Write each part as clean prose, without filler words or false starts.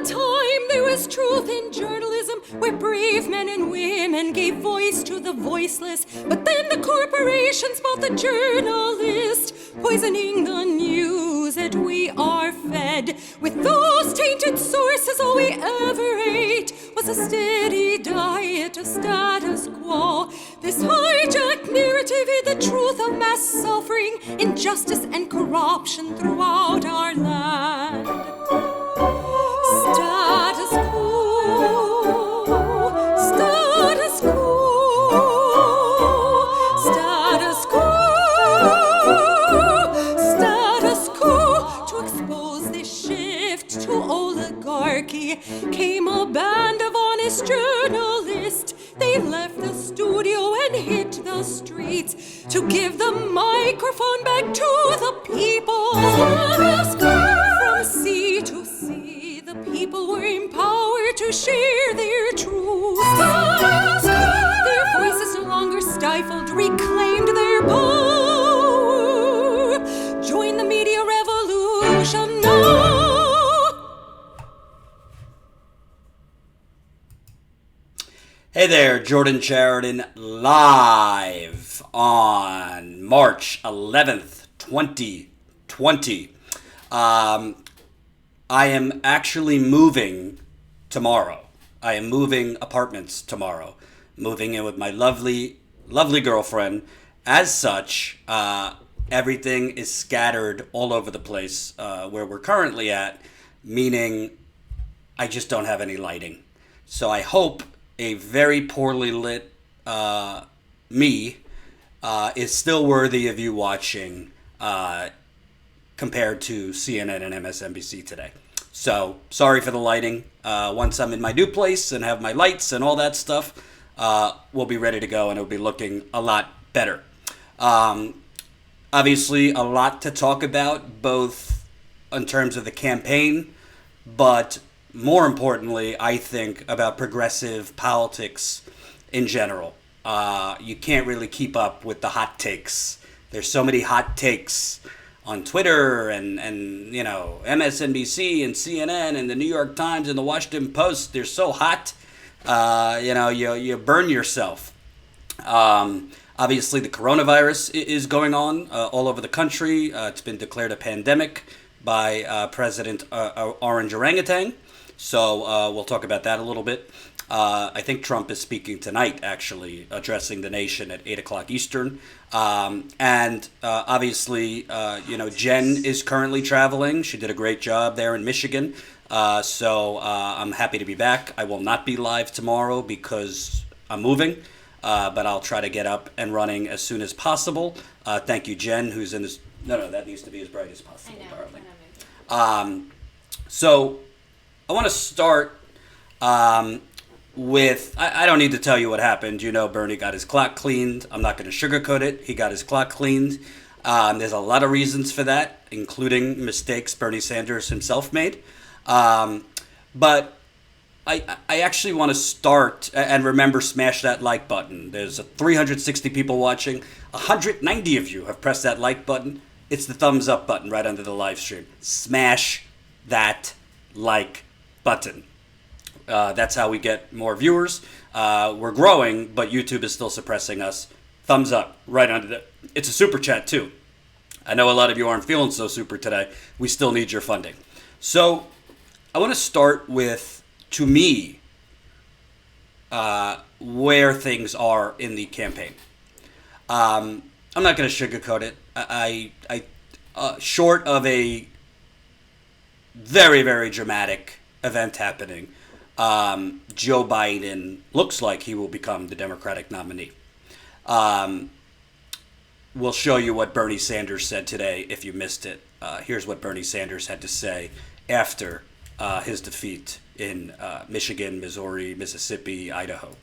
time there was truth in journalism, where brave men and women gave voice to the voiceless. But then the corporations bought the journalist, poisoning the news that we are fed. With those tainted sources, all we ever ate was a steady diet of status quo. This hijacked narrative hid the truth of mass suffering, injustice and corruption throughout our land. Status quo, status quo, status quo, status quo. To expose this shift to oligarchy came a band of honest journalists. They left the studio and hit the streets to give the microphone back to the people. From sea to sea, the people were empowered to share their truth. Their voices no longer stifled, reclaimed their power. Join the media revolution now. Hey there, Jordan Sheridan, live on March 11th, 2020. I am actually moving tomorrow. I am moving apartments tomorrow. Moving in with my lovely, lovely girlfriend. As such, everything is scattered all over the place where we're currently at, meaning I just don't have any lighting. So I hope a very poorly lit me is still worthy of you watching compared to CNN and MSNBC today. So sorry for the lighting. Once I'm in my new place and have my lights and all that stuff, we'll be ready to go and it'll be looking a lot better. Obviously, a lot to talk about, both in terms of the campaign, but more importantly, I think, about progressive politics in general. You can't really keep up with the hot takes. There's so many hot takes on Twitter and you know, MSNBC and CNN and the New York Times and the Washington Post. They're so hot, you burn yourself. Obviously, the coronavirus is going on all over the country. It's been declared a pandemic by President Orange Orangutan. So we'll talk about that a little bit. I think Trump is speaking tonight, actually, addressing the nation at 8 o'clock Eastern. Obviously, Jen is currently traveling. She did a great job there in Michigan. So I'm happy to be back. I will not be live tomorrow because I'm moving, but I'll try to get up and running as soon as possible. Thank you, Jen, who's in this. No, that needs to be as bright as possible, darling. So I want to start with, I don't need to tell you what happened. You know, Bernie got his clock cleaned. I'm not going to sugarcoat it. He got his clock cleaned. There's a lot of reasons for that, including mistakes Bernie Sanders himself made. But I actually want to start, and remember, smash that like button. There's 360 people watching. 190 of you have pressed that like button. It's the thumbs up button right under the live stream. Smash that like button. That's how we get more viewers. We're growing, but YouTube is still suppressing us. Thumbs up right under the. It's a super chat too. I know a lot of you aren't feeling so super today. We still need your funding. So I want to start with, to me, where things are in the campaign. I'm not going to sugarcoat it. I short of a very, very dramatic event happening, Joe Biden looks like he will become the Democratic nominee. We'll show you what Bernie Sanders said today if you missed it. Here's what Bernie Sanders had to say after his defeat in Michigan, Missouri, Mississippi, Idaho.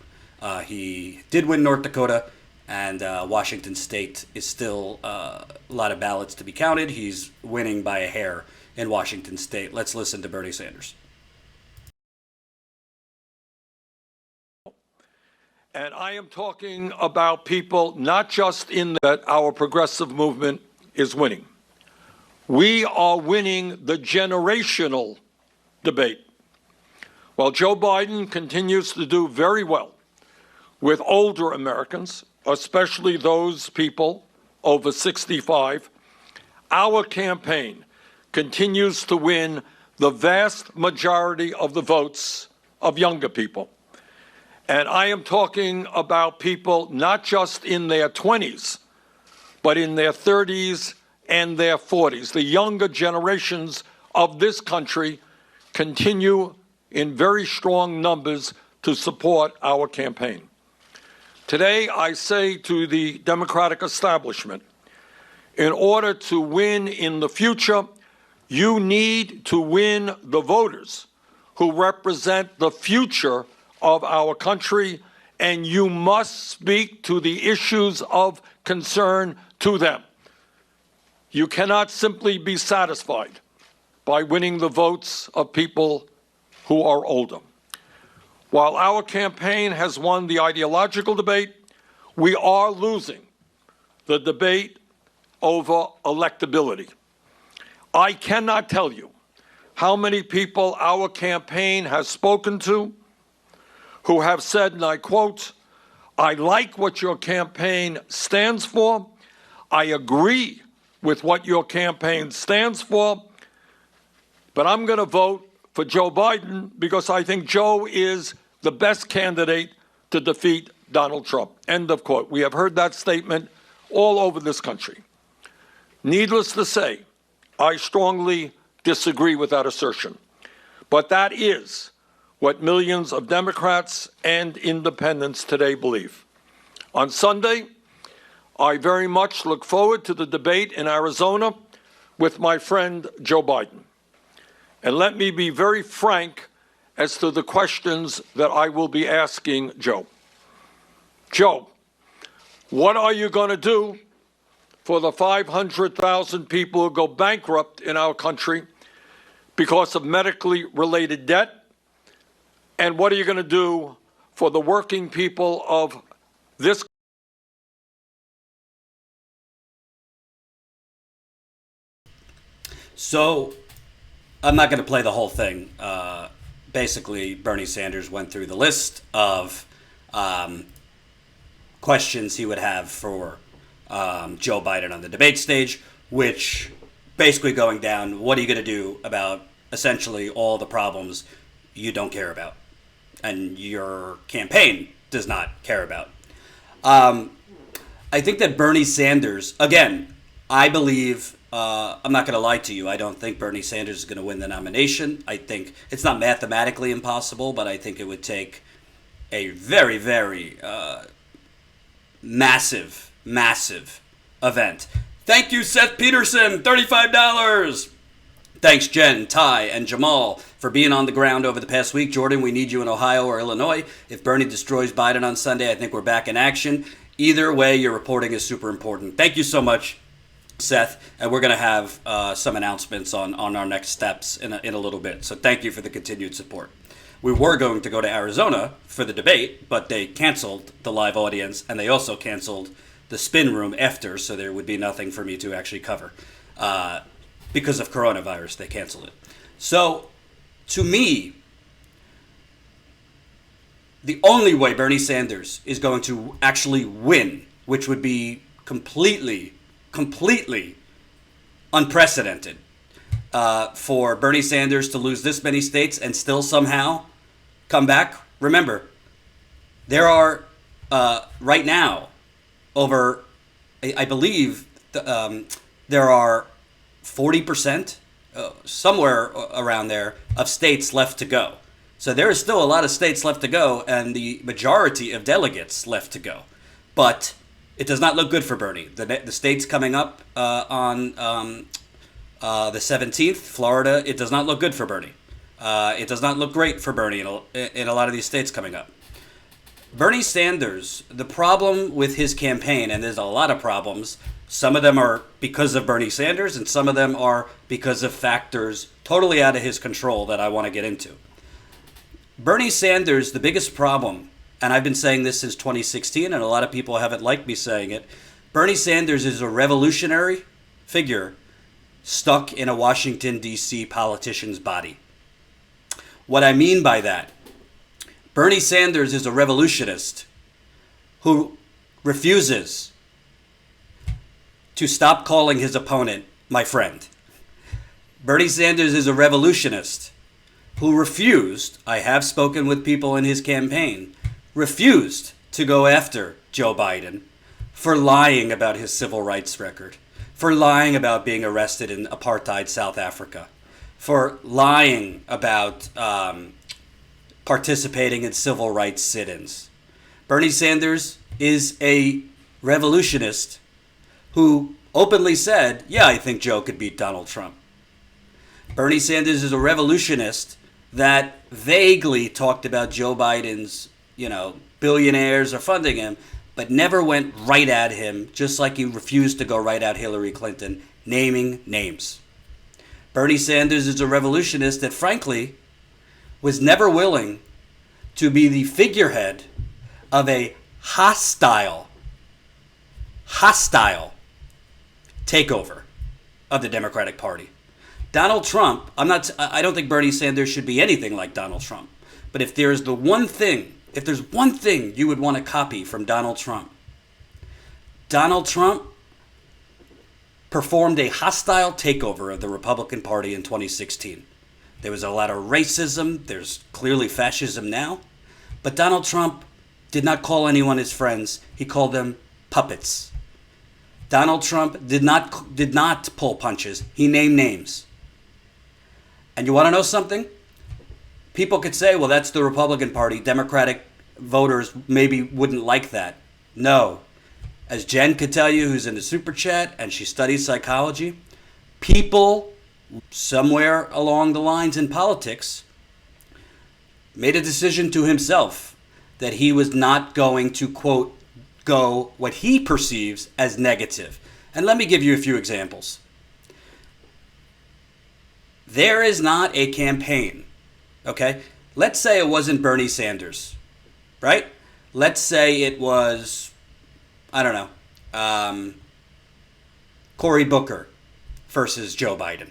He did win North Dakota, and Washington State is still a lot of ballots to be counted. He's winning by a hair in Washington State. Let's listen to Bernie Sanders. And I am talking about people not just in that our progressive movement is winning. We are winning the generational debate. While Joe Biden continues to do very well with older Americans, especially those people over 65, our campaign continues to win the vast majority of the votes of younger people. And I am talking about people not just in their 20s, but in their 30s and their 40s. The younger generations of this country continue in very strong numbers to support our campaign. Today, I say to the Democratic establishment, in order to win in the future, you need to win the voters who represent the future of our country, and you must speak to the issues of concern to them. You cannot simply be satisfied by winning the votes of people who are older. While our campaign has won the ideological debate, we are losing the debate over electability. I cannot tell you how many people our campaign has spoken to who have said, and I quote, "I like what your campaign stands for. I agree with what your campaign stands for, but I'm going to vote for Joe Biden because I think Joe is the best candidate to defeat Donald Trump." End of quote. We have heard that statement all over this country. Needless to say, I strongly disagree with that assertion. But that is what millions of Democrats and independents today believe. On Sunday, I very much look forward to the debate in Arizona with my friend Joe Biden. And let me be very frank as to the questions that I will be asking Joe. Joe, what are you going to do for the 500,000 people who go bankrupt in our country because of medically related debt? And what are you going to do for the working people of this? So I'm not going to play the whole thing. Basically, Bernie Sanders went through the list of questions he would have for Joe Biden on the debate stage, which basically going down, what are you going to do about essentially all the problems you don't care about and your campaign does not care about. I think that Bernie Sanders, again, I believe, I'm not going to lie to you, I don't think Bernie Sanders is going to win the nomination. I think it's not mathematically impossible, but I think it would take a very, very massive event. Thank you, Seth Peterson, $35. Thanks, Jen, Ty, and Jamal for being on the ground over the past week. Jordan, we need you in Ohio or Illinois. If Bernie destroys Biden on Sunday, I think we're back in action. Either way, your reporting is super important. Thank you so much, Seth. And we're going to have some announcements on our next steps in a little bit. So thank you for the continued support. We were going to go to Arizona for the debate, but they canceled the live audience, and they also canceled the spin room after, so there would be nothing for me to actually cover. Because of coronavirus, they canceled it. So, to me, the only way Bernie Sanders is going to actually win, which would be completely unprecedented, for Bernie Sanders to lose this many states and still somehow come back. Remember, there are right now over, I believe, there are 40%, somewhere around there, of states left to go. So there is still a lot of states left to go, and the majority of delegates left to go. But it does not look good for Bernie. The states coming up on the 17th, Florida, it does not look good for Bernie. It does not look great for Bernie in a lot of these states coming up. Bernie Sanders, the problem with his campaign, and there's a lot of problems, some of them are because of Bernie Sanders, and some of them are because of factors totally out of his control that I want to get into. Bernie Sanders, the biggest problem, and I've been saying this since 2016, and a lot of people haven't liked me saying it, Bernie Sanders is a revolutionary figure stuck in a Washington, D.C. politician's body. What I mean by that, Bernie Sanders is a revolutionist who refuses to stop calling his opponent my friend. Bernie Sanders is a revolutionist who refused, I have spoken with people in his campaign, refused to go after Joe Biden for lying about his civil rights record, for lying about being arrested in apartheid South Africa, for lying about participating in civil rights sit-ins. Bernie Sanders is a revolutionist who openly said, yeah, I think Joe could beat Donald Trump. Bernie Sanders is a revolutionist that vaguely talked about Joe Biden's, billionaires are funding him, but never went right at him, just like he refused to go right at Hillary Clinton, naming names. Bernie Sanders is a revolutionist that, frankly, was never willing to be the figurehead of a hostile takeover of the Democratic Party. Donald Trump, I don't think Bernie Sanders should be anything like Donald Trump. But if there's one thing you would want to copy from Donald Trump performed a hostile takeover of the Republican Party in 2016. There was a lot of racism. There's clearly fascism now. But Donald Trump did not call anyone his friends. He called them puppets. Donald Trump did not pull punches. He named names. And you want to know something? People could say, well, that's the Republican Party. Democratic voters maybe wouldn't like that. No. As Jen could tell you, who's in the super chat, and she studies psychology, people somewhere along the lines in politics made a decision to himself that he was not going to, quote, go what he perceives as negative. And let me give you a few examples. There is not a campaign, okay? Let's say it wasn't Bernie Sanders, right? Let's say it was, I don't know, Cory Booker versus Joe Biden.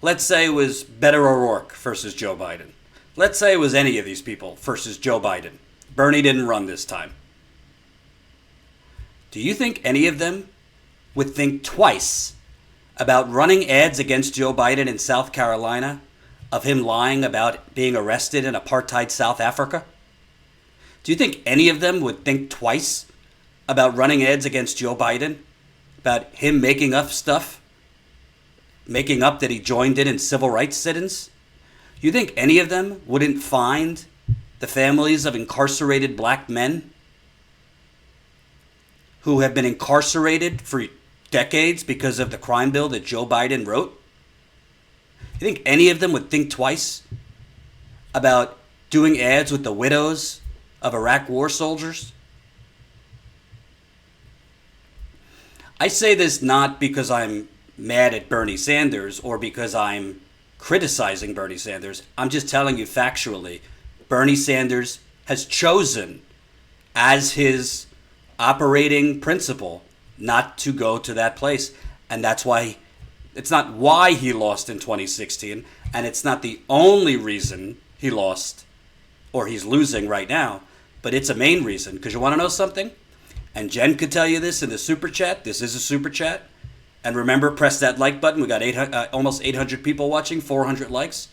Let's say it was Beto O'Rourke versus Joe Biden. Let's say it was any of these people versus Joe Biden. Bernie didn't run this time. Do you think any of them would think twice about running ads against Joe Biden in South Carolina of him lying about being arrested in apartheid South Africa? Do you think any of them would think twice about running ads against Joe Biden, about him making up stuff, making up that he joined in civil rights sit-ins? You think any of them wouldn't find the families of incarcerated black men who have been incarcerated for decades because of the crime bill that Joe Biden wrote? You think any of them would think twice about doing ads with the widows of Iraq war soldiers? I say this not because I'm mad at Bernie Sanders or because I'm criticizing Bernie Sanders. I'm just telling you factually, Bernie Sanders has chosen as his operating principle not to go to that place. And that's why, it's not why he lost in 2016, and it's not the only reason he lost or he's losing right now, but it's a main reason. Because you want to know something? And Jen could tell you this in the super chat. This is a super chat. And remember, press that like button. We got almost 800 people watching, 400 likes.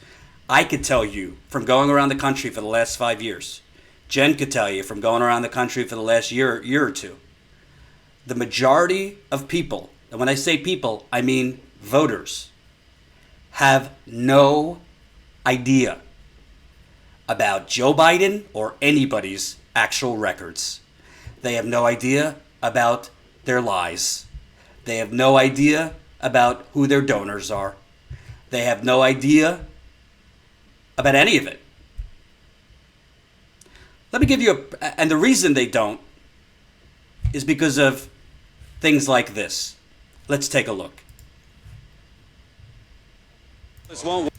I could tell you from going around the country for the last 5 years. Jen could tell you from going around the country for the last year or two. The majority of people, and when I say people, I mean voters, have no idea about Joe Biden or anybody's actual records. They have no idea about their lies. They have no idea about who their donors are. They have no idea about any of it. Let me give you and the reason they don't is because of things like this. Let's take a look.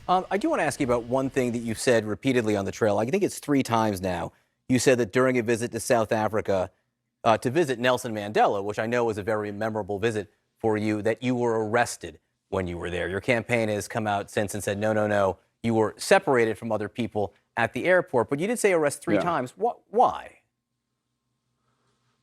I do want to ask you about one thing that you said repeatedly on the trail. I think it's 3 times now. You said that during a visit to South Africa, to visit Nelson Mandela, which I know was a very memorable visit for you, that you were arrested when you were there. Your campaign has come out since and said, no, you were separated from other people at the airport. But you did say arrest three times. Why?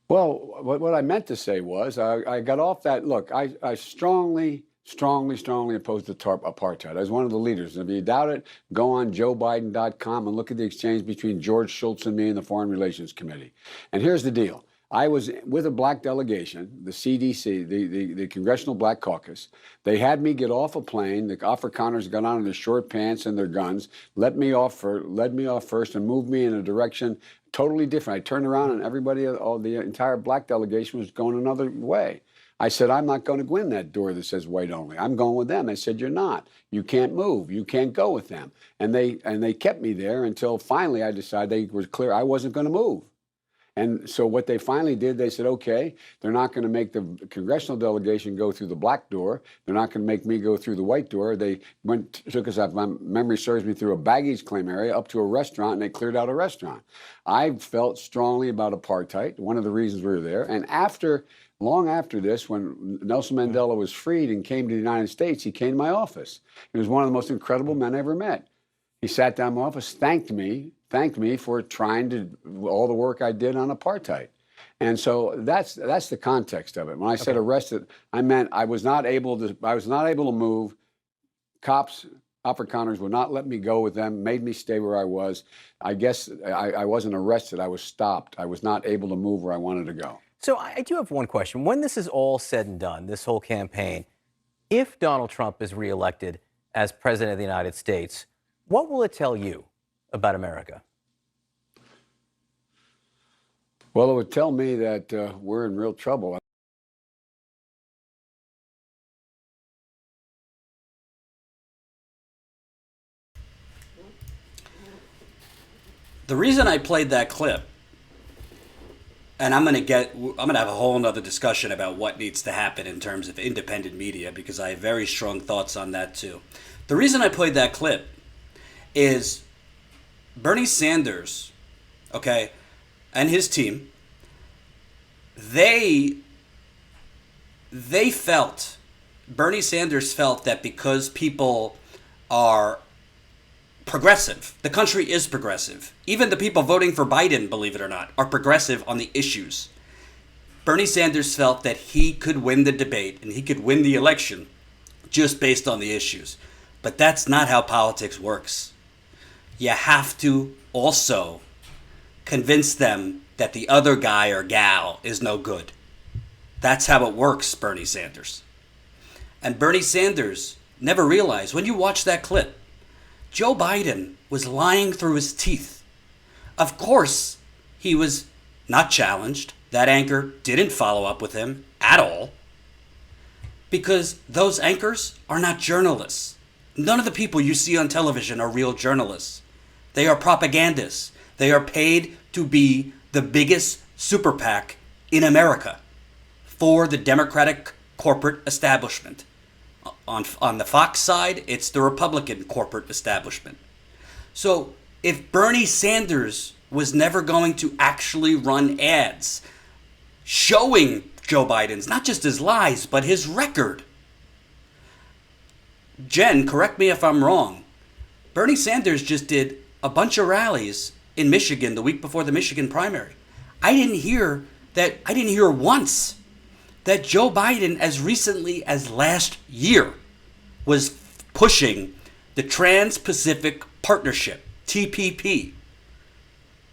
Well, what I meant to say was I got off that. Look, I strongly opposed the apartheid. I was one of the leaders. And if you doubt it, go on joebiden.com and look at the exchange between George Shultz and me in the Foreign Relations Committee. And here's the deal. I was with a black delegation, the CDC, the Congressional Black Caucus. They had me get off a plane. The Afrikaners got on in their short pants and their guns, led me off first and moved me in a direction totally different. I turned around and everybody, all the entire black delegation was going another way. I said, I'm not going to go in that door that says white only. I'm going with them. They said, you're not. You can't move. You can't go with them. And they kept me there until finally I decided they were clear I wasn't going to move. And so what they finally did, they said, okay, they're not going to make the congressional delegation go through the black door. They're not going to make me go through the white door. They took us, if my memory serves me, through a baggage claim area up to a restaurant, and they cleared out a restaurant. I felt strongly about apartheid, one of the reasons we were there. And long after this, when Nelson Mandela was freed and came to the United States, he came to my office. He was one of the most incredible men I ever met. He sat down in my office, thanked me for trying to all the work I did on apartheid. And so that's the context of it. When I said arrested, I meant I was not able to move. Cops, Afrikaners would not let me go with them, made me stay where I was. I guess I wasn't arrested, I was stopped. I was not able to move where I wanted to go. So I do have one question. When this is all said and done, this whole campaign, if Donald Trump is reelected as president of the United States, what will it tell you about America? Well, it would tell me that we're in real trouble. The reason I played that clip, and I'm going to have a whole nother discussion about what needs to happen in terms of independent media, because I have very strong thoughts on that too. The reason I played that clip is Bernie Sanders, okay, and his team, Bernie Sanders felt that because people are progressive, the country is progressive. Even the people voting for Biden, believe it or not, are progressive on the issues. Bernie Sanders felt that he could win the debate and he could win the election just based on the issues. But that's not how politics works. You have to also convince them that the other guy or gal is no good. That's how it works, Bernie Sanders. And Bernie Sanders never realized, when you watch that clip, Joe Biden was lying through his teeth. Of course, he was not challenged. That anchor didn't follow up with him at all, because those anchors are not journalists. None of the people you see on television are real journalists. They are propagandists. They are paid to be the biggest super PAC in America for the Democratic corporate establishment. On the Fox side, it's the Republican corporate establishment. So if Bernie Sanders was never going to actually run ads showing Joe Biden's, not just his lies, but his record. Jen, correct me if I'm wrong. Bernie Sanders just did a bunch of rallies in Michigan the week before the Michigan primary. I didn't hear once that Joe Biden, as recently as last year, was pushing the Trans-Pacific Partnership, TPP.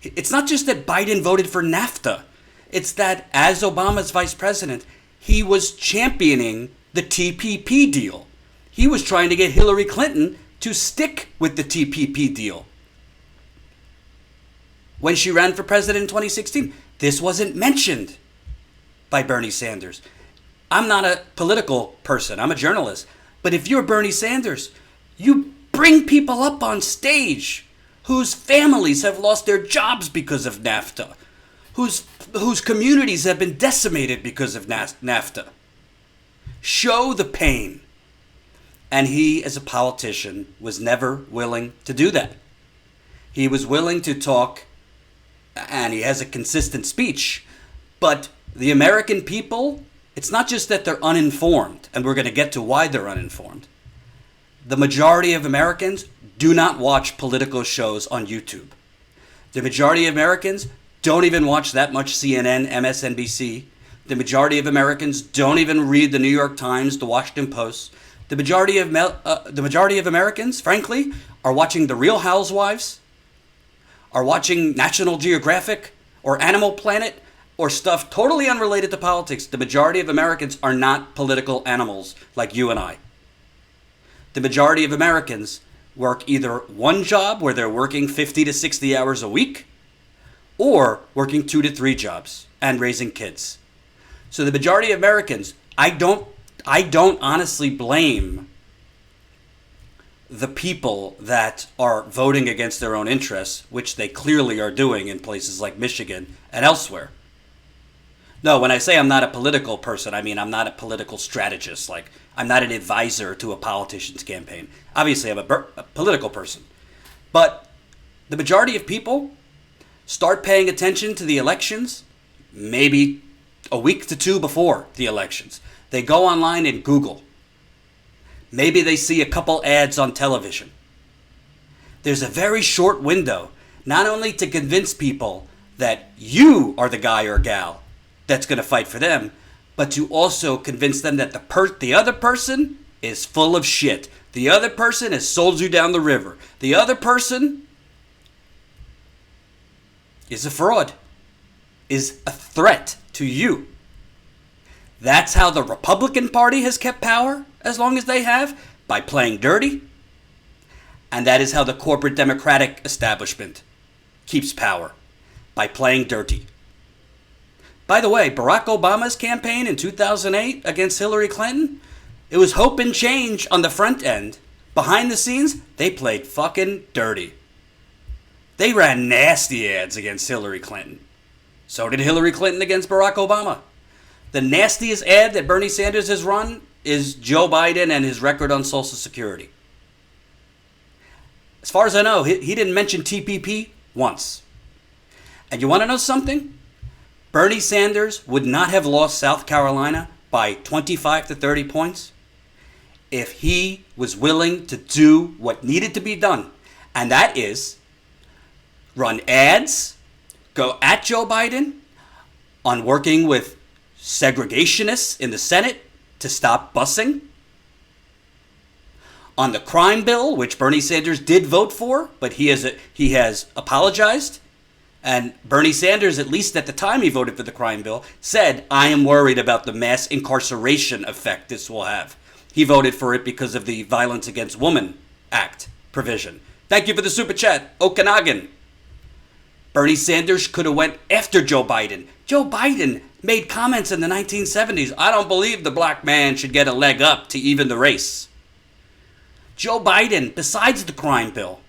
It's not just that Biden voted for NAFTA. It's that as Obama's vice president, he was championing the TPP deal. He was trying to get Hillary Clinton to stick with the TPP deal. When she ran for president in 2016, this wasn't mentioned by Bernie Sanders. I'm not a political person. I'm a journalist. But if you're Bernie Sanders, you bring people up on stage whose families have lost their jobs because of NAFTA, whose communities have been decimated because of NAFTA. Show the pain. And he, as a politician, was never willing to do that. He was willing to talk, and he has a consistent speech, but the American people, it's not just that they're uninformed, and we're going to get to why they're uninformed. the majority of Americans do not watch political shows on YouTube. The majority of Americans don't even watch that much CNN, MSNBC. The majority of Americans don't even read the New York Times, the Washington Post. The majority of Americans, frankly, are watching The Real Housewives, are watching National Geographic or Animal Planet or stuff totally unrelated to politics. The majority of Americans are not political animals like you and I. The majority of Americans work either one job where they're working 50 to 60 hours a week or working 2 to 3 jobs and raising kids. So the majority of Americans, I don't honestly blame the people that are voting against their own interests, which they clearly are doing in places like Michigan and elsewhere. No, when I say I'm not a political person, I mean I'm not a political strategist. Like, I'm not an advisor to a politician's campaign. Obviously, I'm a political person. But the majority of people start paying attention to the elections maybe a week to 2 before the elections. They go online and Google. Maybe they see a couple ads on television. There's a very short window, not only to convince people that you are the guy or gal that's going to fight for them, but to also convince them that the other person is full of shit. The other person has sold you down the river. The other person is a fraud, is a threat to you. That's how the Republican Party has kept power as long as they have, by playing dirty. And that is how the corporate Democratic establishment keeps power, by playing dirty. By the way, Barack Obama's campaign in 2008 against Hillary Clinton, it was hope and change on the front end. Behind the scenes, they played fucking dirty. They ran nasty ads against Hillary Clinton. So did Hillary Clinton against Barack Obama. The nastiest ad that Bernie Sanders has run is Joe Biden and his record on Social Security. As far as I know, he didn't mention TPP once. And you want to know something? Bernie Sanders would not have lost South Carolina by 25 to 30 points if he was willing to do what needed to be done. And that is run ads, go at Joe Biden on working with segregationists in the Senate to stop busing, on the crime bill, which Bernie Sanders did vote for, but he has apologized. And Bernie Sanders, at least at the time he voted for the crime bill, said, I am worried about the mass incarceration effect this will have. He voted for it because of the Violence Against Women Act provision. Thank you for the super chat, Okanagan. Bernie Sanders could have went after Joe Biden. Joe Biden made comments in the 1970s. I don't believe the black man should get a leg up to even the race. Joe Biden, besides the crime bill,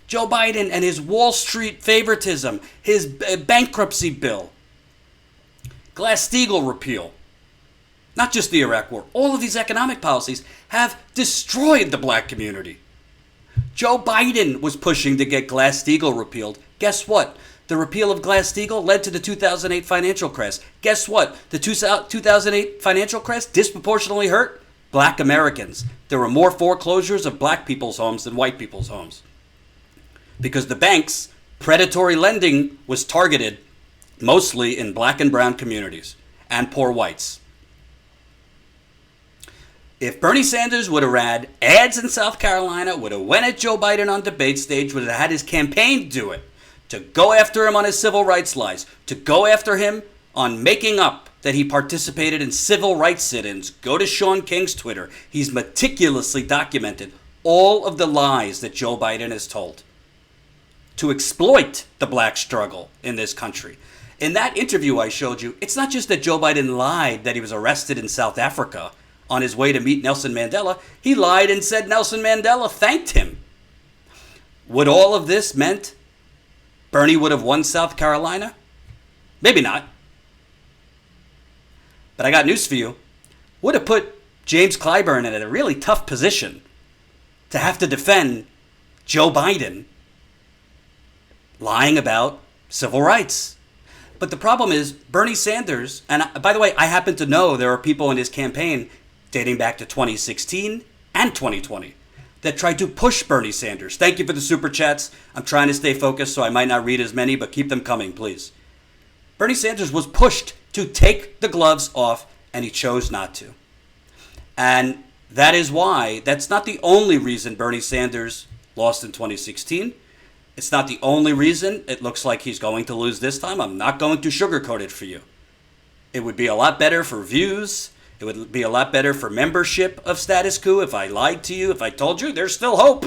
Joe Biden and his Wall Street favoritism, his bankruptcy bill, Glass-Steagall repeal, not just the Iraq War, all of these economic policies have destroyed the black community. Joe Biden was pushing to get Glass-Steagall repealed. Guess what? The repeal of Glass-Steagall led to the 2008 financial crash. Guess what? The 2008 financial crash disproportionately hurt black Americans. There were more foreclosures of black people's homes than white people's homes, because the banks' predatory lending was targeted mostly in black and brown communities and poor whites. If Bernie Sanders would have ran ads in South Carolina, would have went at Joe Biden on debate stage, would have had his campaign do it, to go after him on his civil rights lies, to go after him on making up that he participated in civil rights sit-ins. Go to Sean King's Twitter. He's meticulously documented all of the lies that Joe Biden has told to exploit the black struggle in this country. In that interview I showed you, it's not just that Joe Biden lied that he was arrested in South Africa on his way to meet Nelson Mandela. He lied and said Nelson Mandela thanked him. Would all of this meant Bernie would have won South Carolina? Maybe not. But I got news for you. Would have put James Clyburn in a really tough position to have to defend Joe Biden lying about civil rights. But the problem is Bernie Sanders, and by the way, I happen to know there are people in his campaign dating back to 2016 and 2020 that tried to push Bernie Sanders. Thank you for the super chats. I'm trying to stay focused, so I might not read as many, but keep them coming, please. Bernie Sanders was pushed to take the gloves off, and he chose not to. And that is why, that's not the only reason Bernie Sanders lost in 2016. It's not the only reason it looks like he's going to lose this time. I'm not going to sugarcoat it for you. It would be a lot better for views. It would be a lot better for membership of Status Coup if I lied to you, if I told you there's still hope.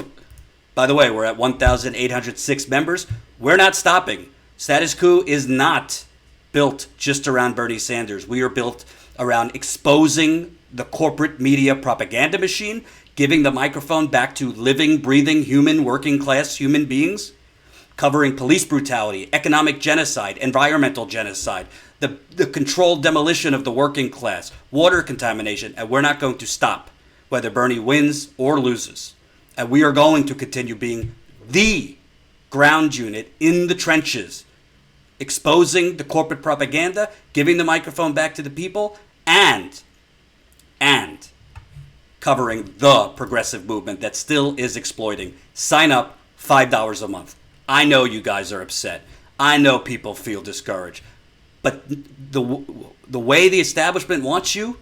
By the way, we're at 1,806 members. We're not stopping. Status Coup is not built just around Bernie Sanders. We are built around exposing the corporate media propaganda machine, giving the microphone back to living, breathing, human, working class human beings, covering police brutality, economic genocide, environmental genocide, the controlled demolition of the working class, water contamination, and we're not going to stop, whether Bernie wins or loses. And we are going to continue being the ground unit in the trenches, exposing the corporate propaganda, giving the microphone back to the people, and covering the progressive movement that still is exploiting. Sign up, $5 a month. I know you guys are upset. I know people feel discouraged. But the way the establishment wants you,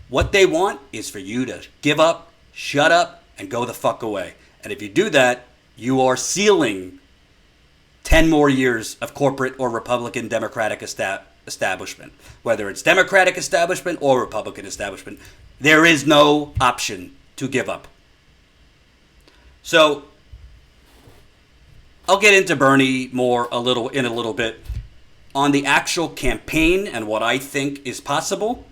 what they want is for you to give up, shut up, and go the fuck away. And if you do that, you are sealing 10 more years of corporate or Republican Democratic establishment. Whether it's Democratic establishment or Republican establishment, there is no option to give up. So I'll get into Bernie more in a little bit. On the actual campaign and what I think is possible,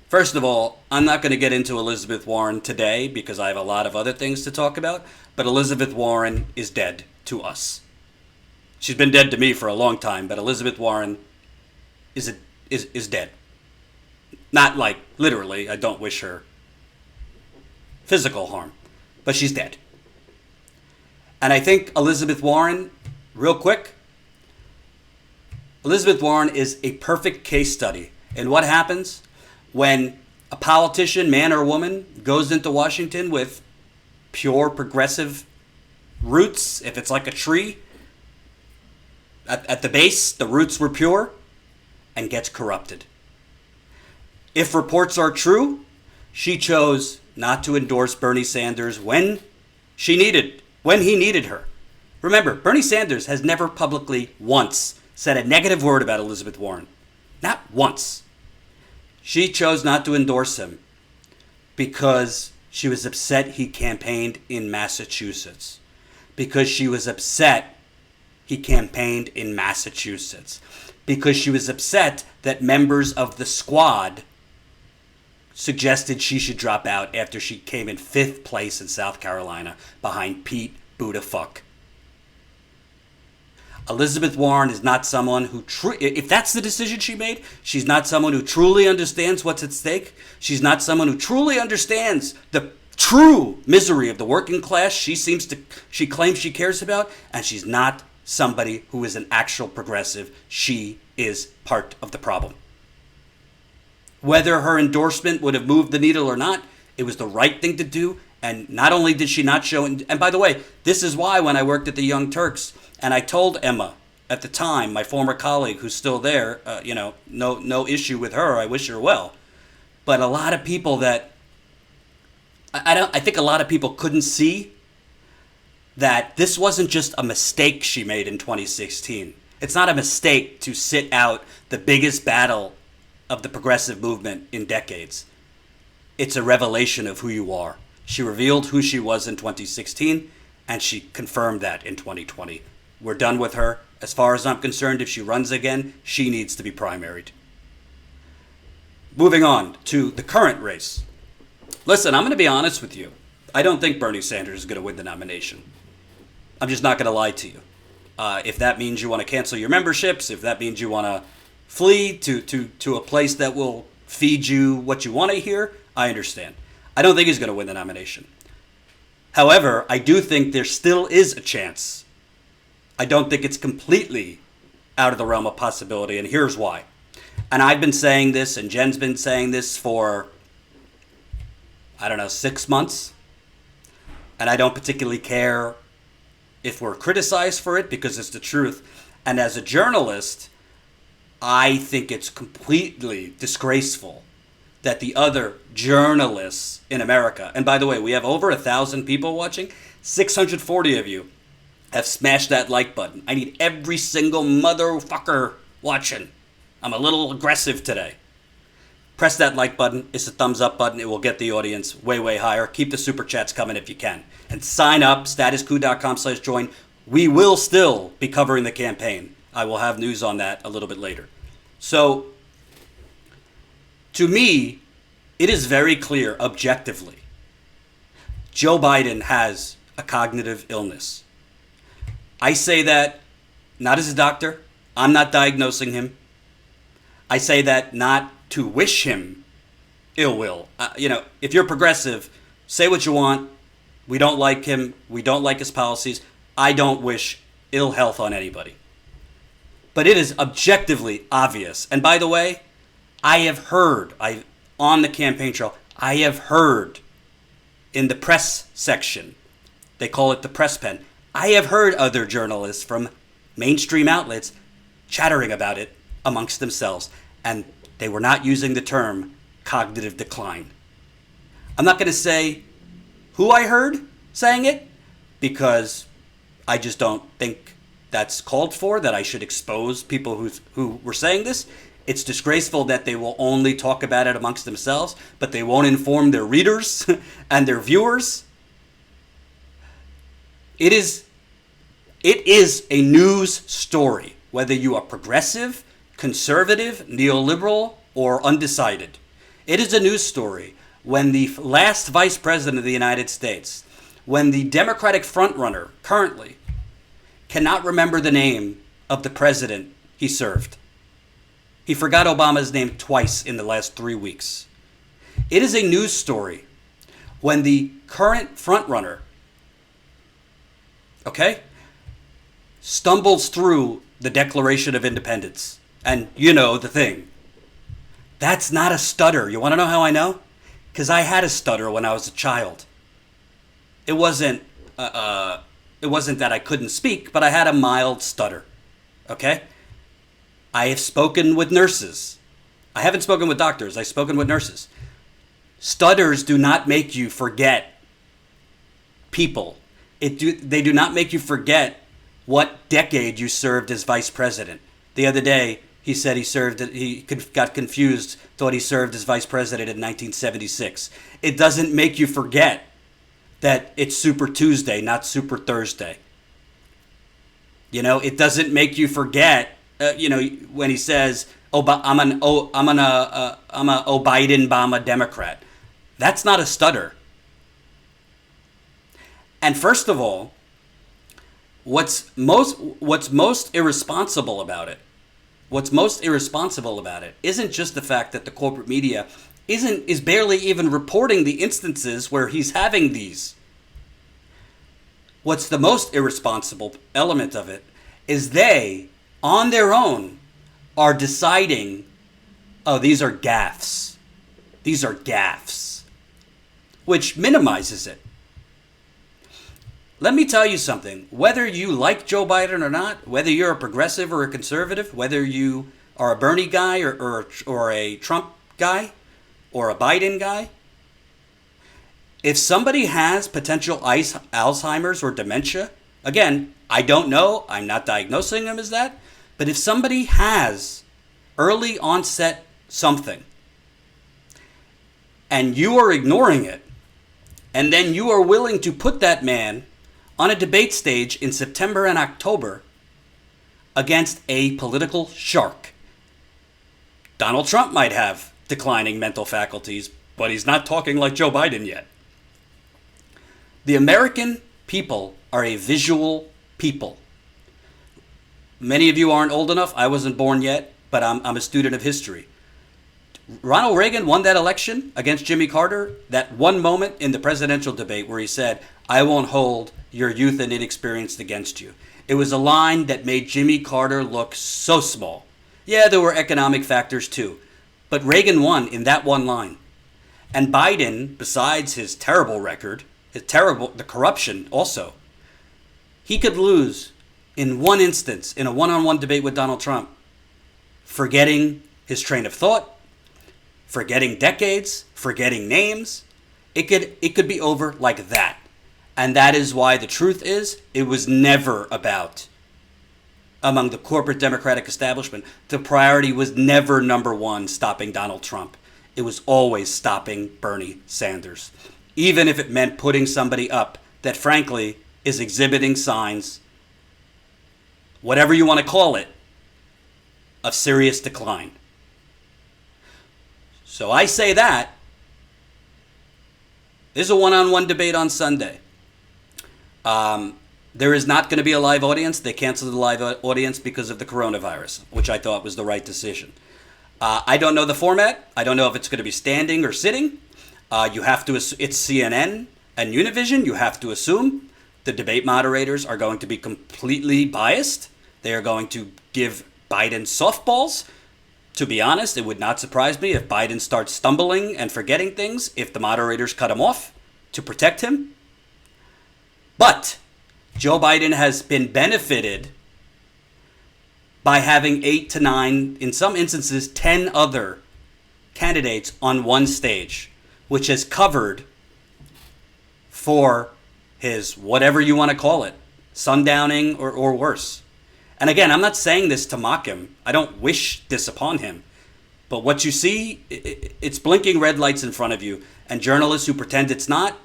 first of all, I'm not going to get into Elizabeth Warren today because I have a lot of other things to talk about, but Elizabeth Warren is dead to us. She's been dead to me for a long time, but Elizabeth Warren is dead. Not like literally, I don't wish her physical harm, but she's dead. And I think Elizabeth Warren, real quick, Elizabeth Warren is a perfect case study in what happens when a politician, man or woman, goes into Washington with pure progressive roots. If it's like a tree, at the base, the roots were pure, and gets corrupted. If reports are true, she chose not to endorse Bernie Sanders when he needed her. Remember, Bernie Sanders has never publicly once said a negative word about Elizabeth Warren. Not once. She chose not to endorse him because she was upset he campaigned in Massachusetts. Because she was upset he campaigned in Massachusetts. Because she was upset that members of the squad suggested she should drop out after she came in 5th place in South Carolina behind Pete Buttigieg. Elizabeth Warren is not someone who, if that's the decision she made, she's not someone who truly understands what's at stake. She's not someone who truly understands the true misery of the working class she claims she cares about, and she's not somebody who is an actual progressive. She is part of the problem. Whether her endorsement would have moved the needle or not, it was the right thing to do. And not only did she not show, and by the way, this is why when I worked at the Young Turks, and I told Emma at the time, my former colleague who's still there, no issue with her, I wish her well. But a lot of people I think a lot of people couldn't see that this wasn't just a mistake she made in 2016. It's not a mistake to sit out the biggest battle of the progressive movement in decades. It's a revelation of who you are. She revealed who she was in 2016, and she confirmed that in 2020. We're done with her. As far as I'm concerned, if she runs again, she needs to be primaried. Moving on to the current race. Listen, I'm going to be honest with you. I don't think Bernie Sanders is going to win the nomination. I'm just not going to lie to you. If that means you want to cancel your memberships, if that means you want to flee to a place that will feed you what you want to hear, I understand. I don't think he's going to win the nomination. However, I do think there still is a chance. I don't think it's completely out of the realm of possibility, and here's why. And I've been saying this, and Jen's been saying this for, 6 months. and I don't particularly care if we're criticized for it because it's the truth. And as a journalist, I think it's completely disgraceful that the other journalists in America, and by the way, we have over 1,000 people watching, 640 of you have smashed that like button. I need every single motherfucker watching. I'm a little aggressive today. Press that like button. It's a thumbs up button. It will get the audience way, way higher. Keep the super chats coming if you can. And sign up, statuscoup.com/join. We will still be covering the campaign. I will have news on that a little bit later. So, to me, it is very clear, objectively, Joe Biden has a cognitive illness. I say that not as a doctor. I'm not diagnosing him. I say that not to wish him ill will. If you're progressive, say what you want. We don't like him. We don't like his policies. I don't wish ill health on anybody. But it is objectively obvious. And by the way, I have heard, on the campaign trail, I have heard in the press section, they call it the press pen, I have heard other journalists from mainstream outlets chattering about it amongst themselves, and they were not using the term cognitive decline. I'm not going to say who I heard saying it, because I just don't think that's called for, that I should expose people who were saying this. It's disgraceful that they will only talk about it amongst themselves, but they won't inform their readers and their viewers. It is a news story, whether you are progressive, conservative, neoliberal, or undecided. It is a news story when the last vice president of the United States, when the Democratic frontrunner currently cannot remember the name of the president he served. He forgot Obama's name twice in the last 3 weeks. It is a news story when the current frontrunner, stumbles through the Declaration of Independence. And you know the thing. That's not a stutter. You want to know how I know? Because I had a stutter when I was a child. It wasn't that I couldn't speak, but I had a mild stutter. Okay? I have spoken with nurses. I haven't spoken with doctors. I've spoken with nurses. Stutters do not make you forget people. They do not make you forget what decade you served as vice president. The other day, he said he got confused, thought he served as vice president in 1976. It doesn't make you forget that it's Super Tuesday, not Super Thursday. It doesn't make you forget, when he says, I'm a Biden-Bama Democrat. That's not a stutter. And first of all, what's most irresponsible about it isn't just the fact that the corporate media is barely even reporting the instances where he's having these. What's the most irresponsible element of it is they, on their own, are deciding, these are gaffes. These are gaffes. Which minimizes it. Let me tell you something. Whether you like Joe Biden or not, whether you're a progressive or a conservative, whether you are a Bernie guy or a Trump guy or a Biden guy, if somebody has potential Alzheimer's or dementia, again, I don't know, I'm not diagnosing them as that, but if somebody has early onset something and you are ignoring it, and then you are willing to put that man on a debate stage in September and October against a political shark. Donald Trump might have declining mental faculties, but he's not talking like Joe Biden yet. The American people are a visual people. Many of you aren't old enough. I wasn't born yet, but I'm a student of history. Ronald Reagan won that election against Jimmy Carter, that one moment in the presidential debate where he said, "I won't hold your youth and inexperience against you." It was a line that made Jimmy Carter look so small. Yeah, there were economic factors too, but Reagan won in that one line. And Biden, besides his terrible record, It's terrible. The corruption also. He could lose in one instance in a one-on-one debate with Donald Trump, forgetting his train of thought, forgetting decades, forgetting names. It could be over like that. And that is why the truth is, it was never about, among the corporate Democratic establishment, the priority was never number one, stopping Donald Trump. It was always stopping Bernie Sanders, even if it meant putting somebody up that, frankly, is exhibiting signs, whatever you want to call it, of serious decline. So I say that. There's a one-on-one debate on Sunday. There is not going to be a live audience. They canceled the live audience because of the coronavirus, which I thought was the right decision. I don't know the format. I don't know if it's going to be standing or sitting. You have to. It's CNN and Univision. You have to assume the debate moderators are going to be completely biased. They are going to give Biden softballs. To be honest, it would not surprise me if Biden starts stumbling and forgetting things if the moderators cut him off to protect him. But Joe Biden has been benefited by having 8 to 9, in some instances 10 other candidates on one stage, which has covered for his whatever you want to call it, sundowning or worse. And again, I'm not saying this to mock him. I don't wish this upon him. But what you see, it's blinking red lights in front of you. And journalists who pretend it's not,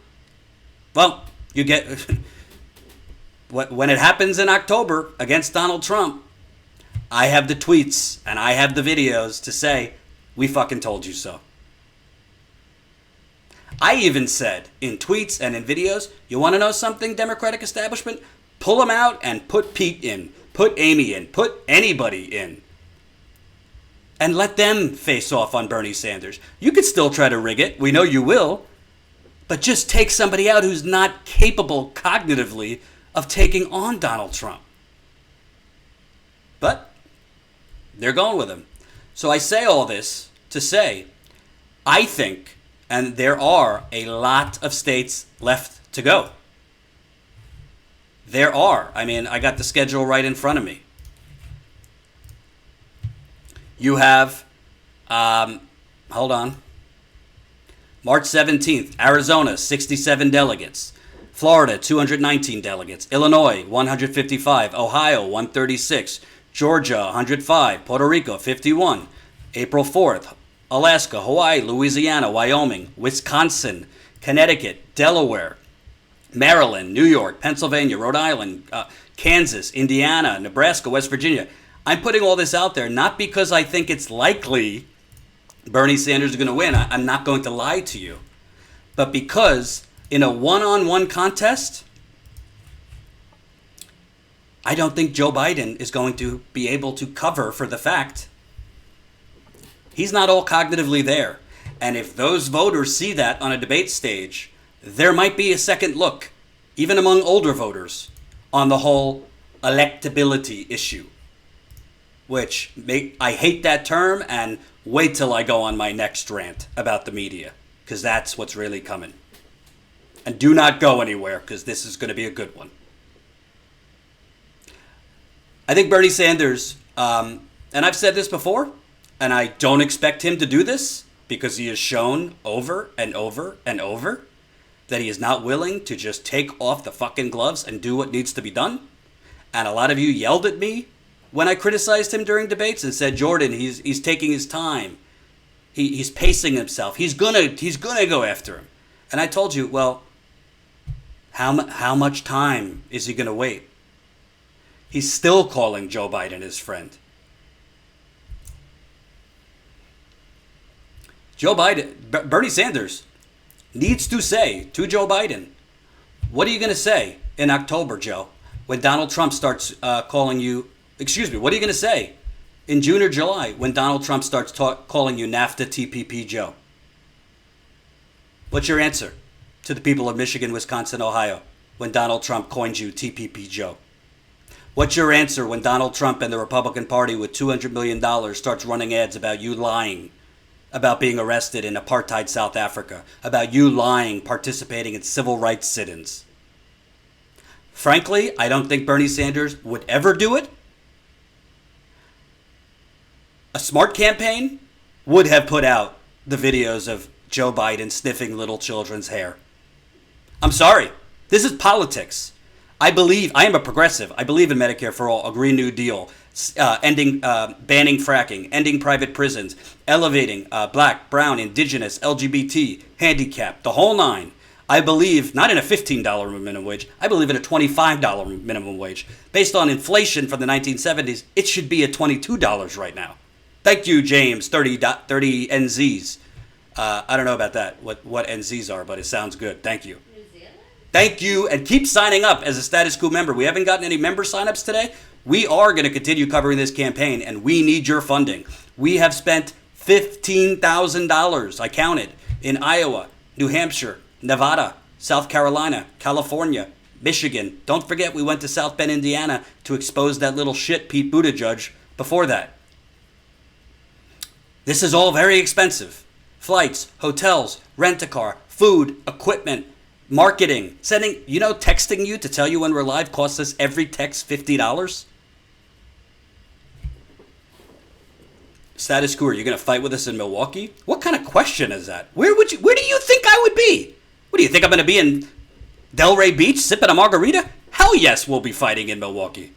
well, you get... When it happens in October against Donald Trump, I have the tweets and I have the videos to say, we fucking told you so. I even said in tweets and in videos, you want to know something, Democratic establishment? Pull them out and put Pete in, put Amy in, put anybody in. And let them face off on Bernie Sanders. You could still try to rig it. We know you will. But just take somebody out who's not capable cognitively of taking on Donald Trump. But they're going with him. So I say all this to say, I think, and there are a lot of states left to go. There are. I mean, I got the schedule right in front of me. You have, hold on, March 17th, Arizona, 67 delegates. Florida, 219 delegates. Illinois, 155. Ohio, 136. Georgia, 105. Puerto Rico, 51. April 4th, Alaska, Hawaii, Louisiana, Wyoming, Wisconsin, Connecticut, Delaware, Maryland, New York, Pennsylvania, Rhode Island, Kansas, Indiana, Nebraska, West Virginia. I'm putting all this out there not because I think it's likely Bernie Sanders is going to win. I'm not going to lie to you. But because in a one-on-one contest, I don't think Joe Biden is going to be able to cover for the fact he's not all cognitively there. And if those voters see that on a debate stage, there might be a second look, even among older voters, on the whole electability issue. Which, I hate that term, and wait till I go on my next rant about the media, because that's what's really coming. And do not go anywhere, because this is going to be a good one. I think Bernie Sanders, and I've said this before, and I don't expect him to do this, because he has shown over and over and over that he is not willing to just take off the fucking gloves and do what needs to be done. And a lot of you yelled at me when I criticized him during debates and said, Jordan, he's taking his time. He's pacing himself. He's gonna go after him. And I told you, well, how much time is he gonna wait? He's still calling Joe Biden his friend. Bernie Sanders needs to say to Joe Biden, what are you going to say in October, Joe, when Donald Trump starts calling you, what are you going to say in June or July when Donald Trump starts calling you NAFTA TPP Joe? What's your answer to the people of Michigan, Wisconsin, Ohio when Donald Trump coins you TPP Joe? What's your answer when Donald Trump and the Republican Party with $200 million starts running ads about you lying about being arrested in apartheid South Africa, about you lying, participating in civil rights sit-ins. Frankly, I don't think Bernie Sanders would ever do it. A smart campaign would have put out the videos of Joe Biden sniffing little children's hair. I'm sorry. This is politics. I am a progressive. I believe in Medicare for all, a Green New Deal, banning fracking, ending private prisons, elevating black, brown, indigenous, LGBT, handicapped, the whole nine. I believe not in a $15 minimum wage. I believe in a $25 minimum wage. Based on inflation from the 1970s, it should be at $22 right now. Thank you, James, 30 NZs. I don't know about that, what NZs are, but it sounds good. Thank you. Thank you, and keep signing up as a Status Quo member. We haven't gotten any member signups today. We are going to continue covering this campaign, and we need your funding. We have spent $15,000, I counted, in Iowa, New Hampshire, Nevada, South Carolina, California, Michigan. Don't forget we went to South Bend, Indiana to expose that little shit Pete Buttigieg before that. This is all very expensive. Flights, hotels, rent-a-car, food, equipment, marketing, texting you to tell you when we're live costs us every text $50. Status Quo, are you going to fight with us in Milwaukee? What kind of question is that? Where do you think I would be? What do you think I'm going to be in Delray Beach sipping a margarita? Hell yes, we'll be fighting in Milwaukee.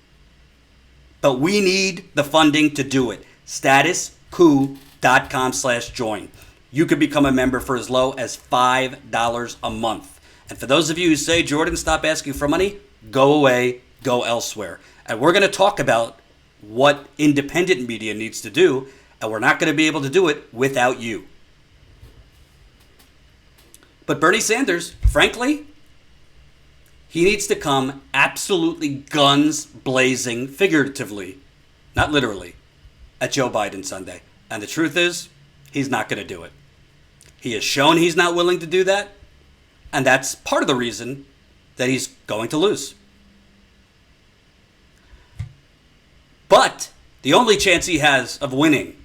But we need the funding to do it. Statusquo.com/join. You could become a member for as low as $5 a month. And for those of you who say, Jordan, stop asking for money, go away, go elsewhere. And we're going to talk about what independent media needs to do, and we're not going to be able to do it without you. But Bernie Sanders, frankly, he needs to come absolutely guns blazing, figuratively, not literally, at Joe Biden Sunday. And the truth is, he's not going to do it. He has shown he's not willing to do that. And that's part of the reason that he's going to lose. But the only chance he has of winning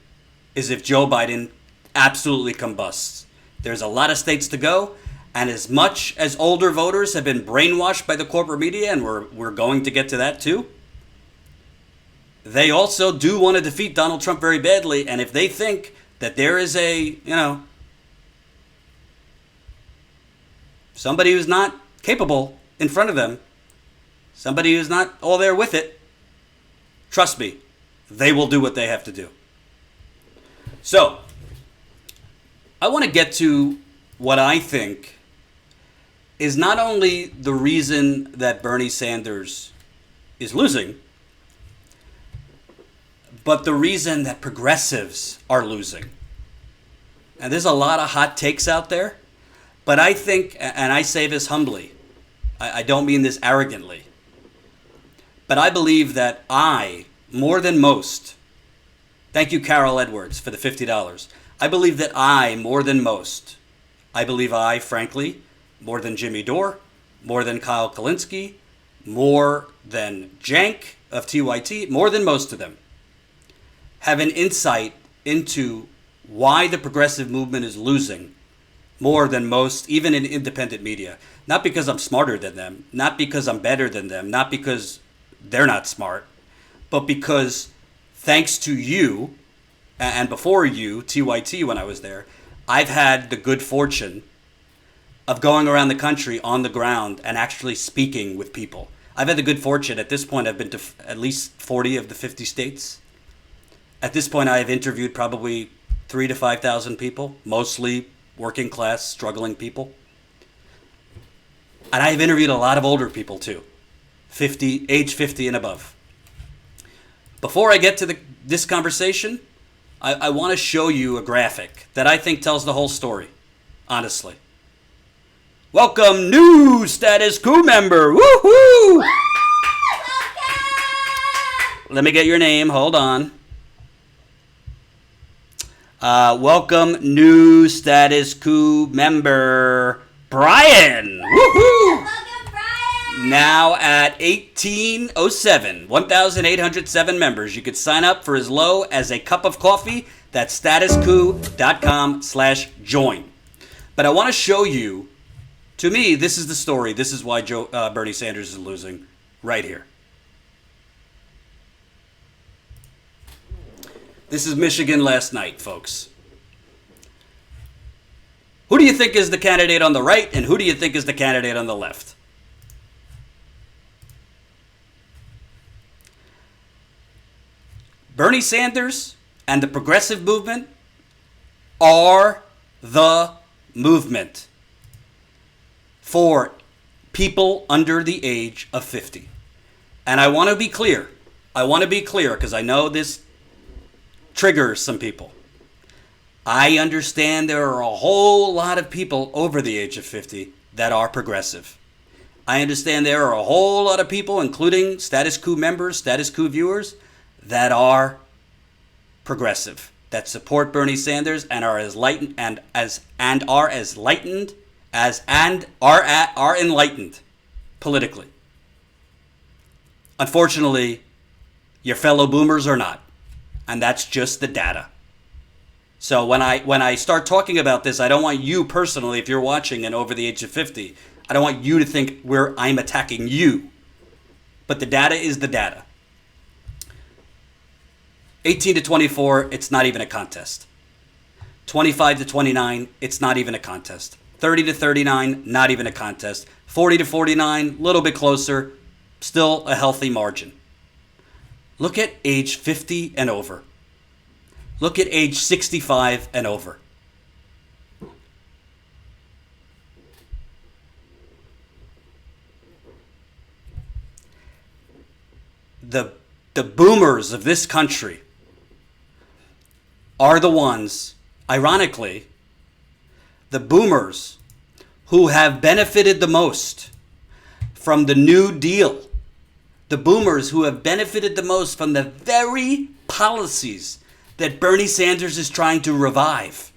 is if Joe Biden absolutely combusts. There's a lot of states to go. And as much as older voters have been brainwashed by the corporate media, and we're going to get to that too, they also do want to defeat Donald Trump very badly. And if they think that there is somebody who's not capable in front of them, somebody who's not all there with it, trust me, they will do what they have to do. So, I want to get to what I think is not only the reason that Bernie Sanders is losing, but the reason that progressives are losing. And there's a lot of hot takes out there. But I think, and I say this humbly, I don't mean this arrogantly, but I believe that I, more than most, thank you, Carol Edwards, for the $50. I believe that I, more than most, frankly, more than Jimmy Dore, more than Kyle Kulinski, more than Jank of TYT, more than most of them, have an insight into why the progressive movement is losing more than most, even in independent media. Not because I'm smarter than them, not because I'm better than them, not because they're not smart, but because thanks to you, and before you, TYT, when I was there, I've had the good fortune of going around the country on the ground and actually speaking with people. I've had the good fortune, at this point, I've been to at least 40 of the 50 states. At this point, I have interviewed probably 3,000 to 5,000 people, mostly working class, struggling people. And I have interviewed a lot of older people too, age 50 and above. Before I get to this conversation, I want to show you a graphic that I think tells the whole story, honestly. Welcome, new Status Quo member. Woohoo! Welcome! Let me get your name. Hold on. Welcome, new Status Quo member, Brian. Woohoo! Welcome, Brian! Now at 1,807 members. You could sign up for as low as a cup of coffee That's statuscoup.com/join. But I want to show you, to me, this is the story. This is why Bernie Sanders is losing right here. This is Michigan last night, folks. Who do you think is the candidate on the right, and who do you think is the candidate on the left? Bernie Sanders and the progressive movement are the movement for people under the age of 50. And I want to be clear. Because I know this triggers some people. I understand there are a whole lot of people over the age of 50 that are progressive. I understand there are a whole lot of people, including Status Coup members, Status Coup viewers, that are progressive, that support Bernie Sanders and are as enlightened politically. Unfortunately, your fellow boomers are not, and that's just the data. So when I start talking about this, I don't want you personally, if you're watching and over the age of 50, I don't want you to think I'm attacking you. But the data is the data. 18 to 24, it's not even a contest. 25 to 29, it's not even a contest. 30 to 39, not even a contest. 40 to 49, a little bit closer, still a healthy margin. Look at age 50 and over. Look at age 65 and over. The boomers of this country are the ones, ironically, the boomers who have benefited the most from the New Deal. The boomers who have benefited the most from the very policies that Bernie Sanders is trying to revive.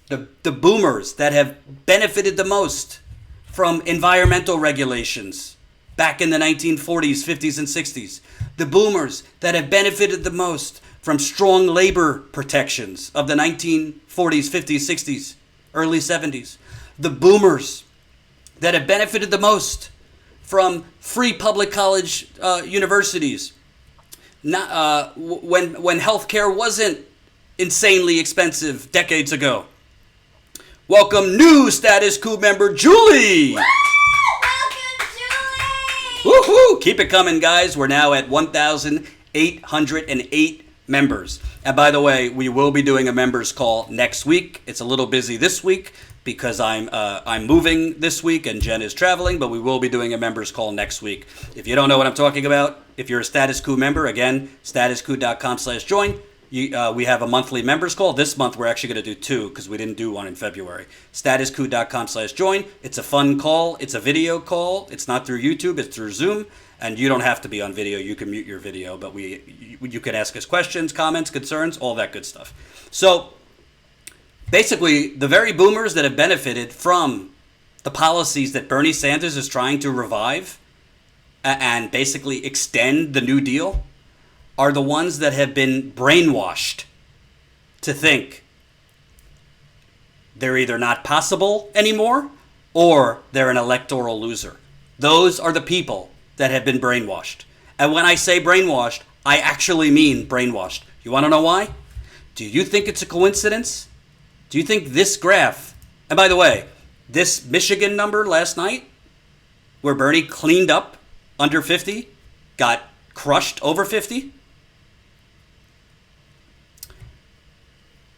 The boomers that have benefited the most from environmental regulations back in the 1940s, 50s, and 60s. The boomers that have benefited the most from strong labor protections of the 1940s, 50s, 60s, early 70s. The boomers that have benefited the most from free public college universities. When healthcare wasn't insanely expensive decades ago. Welcome new Status Coup member Julie. Woo! Welcome, Julie. Woohoo! Keep it coming, guys. We're now at 1,808 members. And by the way, we will be doing a members call next week. It's a little busy this week because I'm moving this week and Jen is traveling, but we will be doing a members call next week. If you don't know what I'm talking about, if you're a Status Coup member, again, statuscoup.com/join. We have a monthly members call. This month we're actually going to do two because we didn't do one in February. statuscoup.com/join. It's a fun call. It's a video call. It's not through YouTube. It's through Zoom. And you don't have to be on video. You can mute your video, but you can ask us questions, comments, concerns, all that good stuff. So basically, the very boomers that have benefited from the policies that Bernie Sanders is trying to revive and basically extend the New Deal are the ones that have been brainwashed to think they're either not possible anymore or they're an electoral loser. Those are the people that have been brainwashed. And when I say brainwashed, I actually mean brainwashed. You want to know why? Do you think it's a coincidence? Do you think this graph, and by the way, this Michigan number last night, where Bernie cleaned up under 50, got crushed over 50?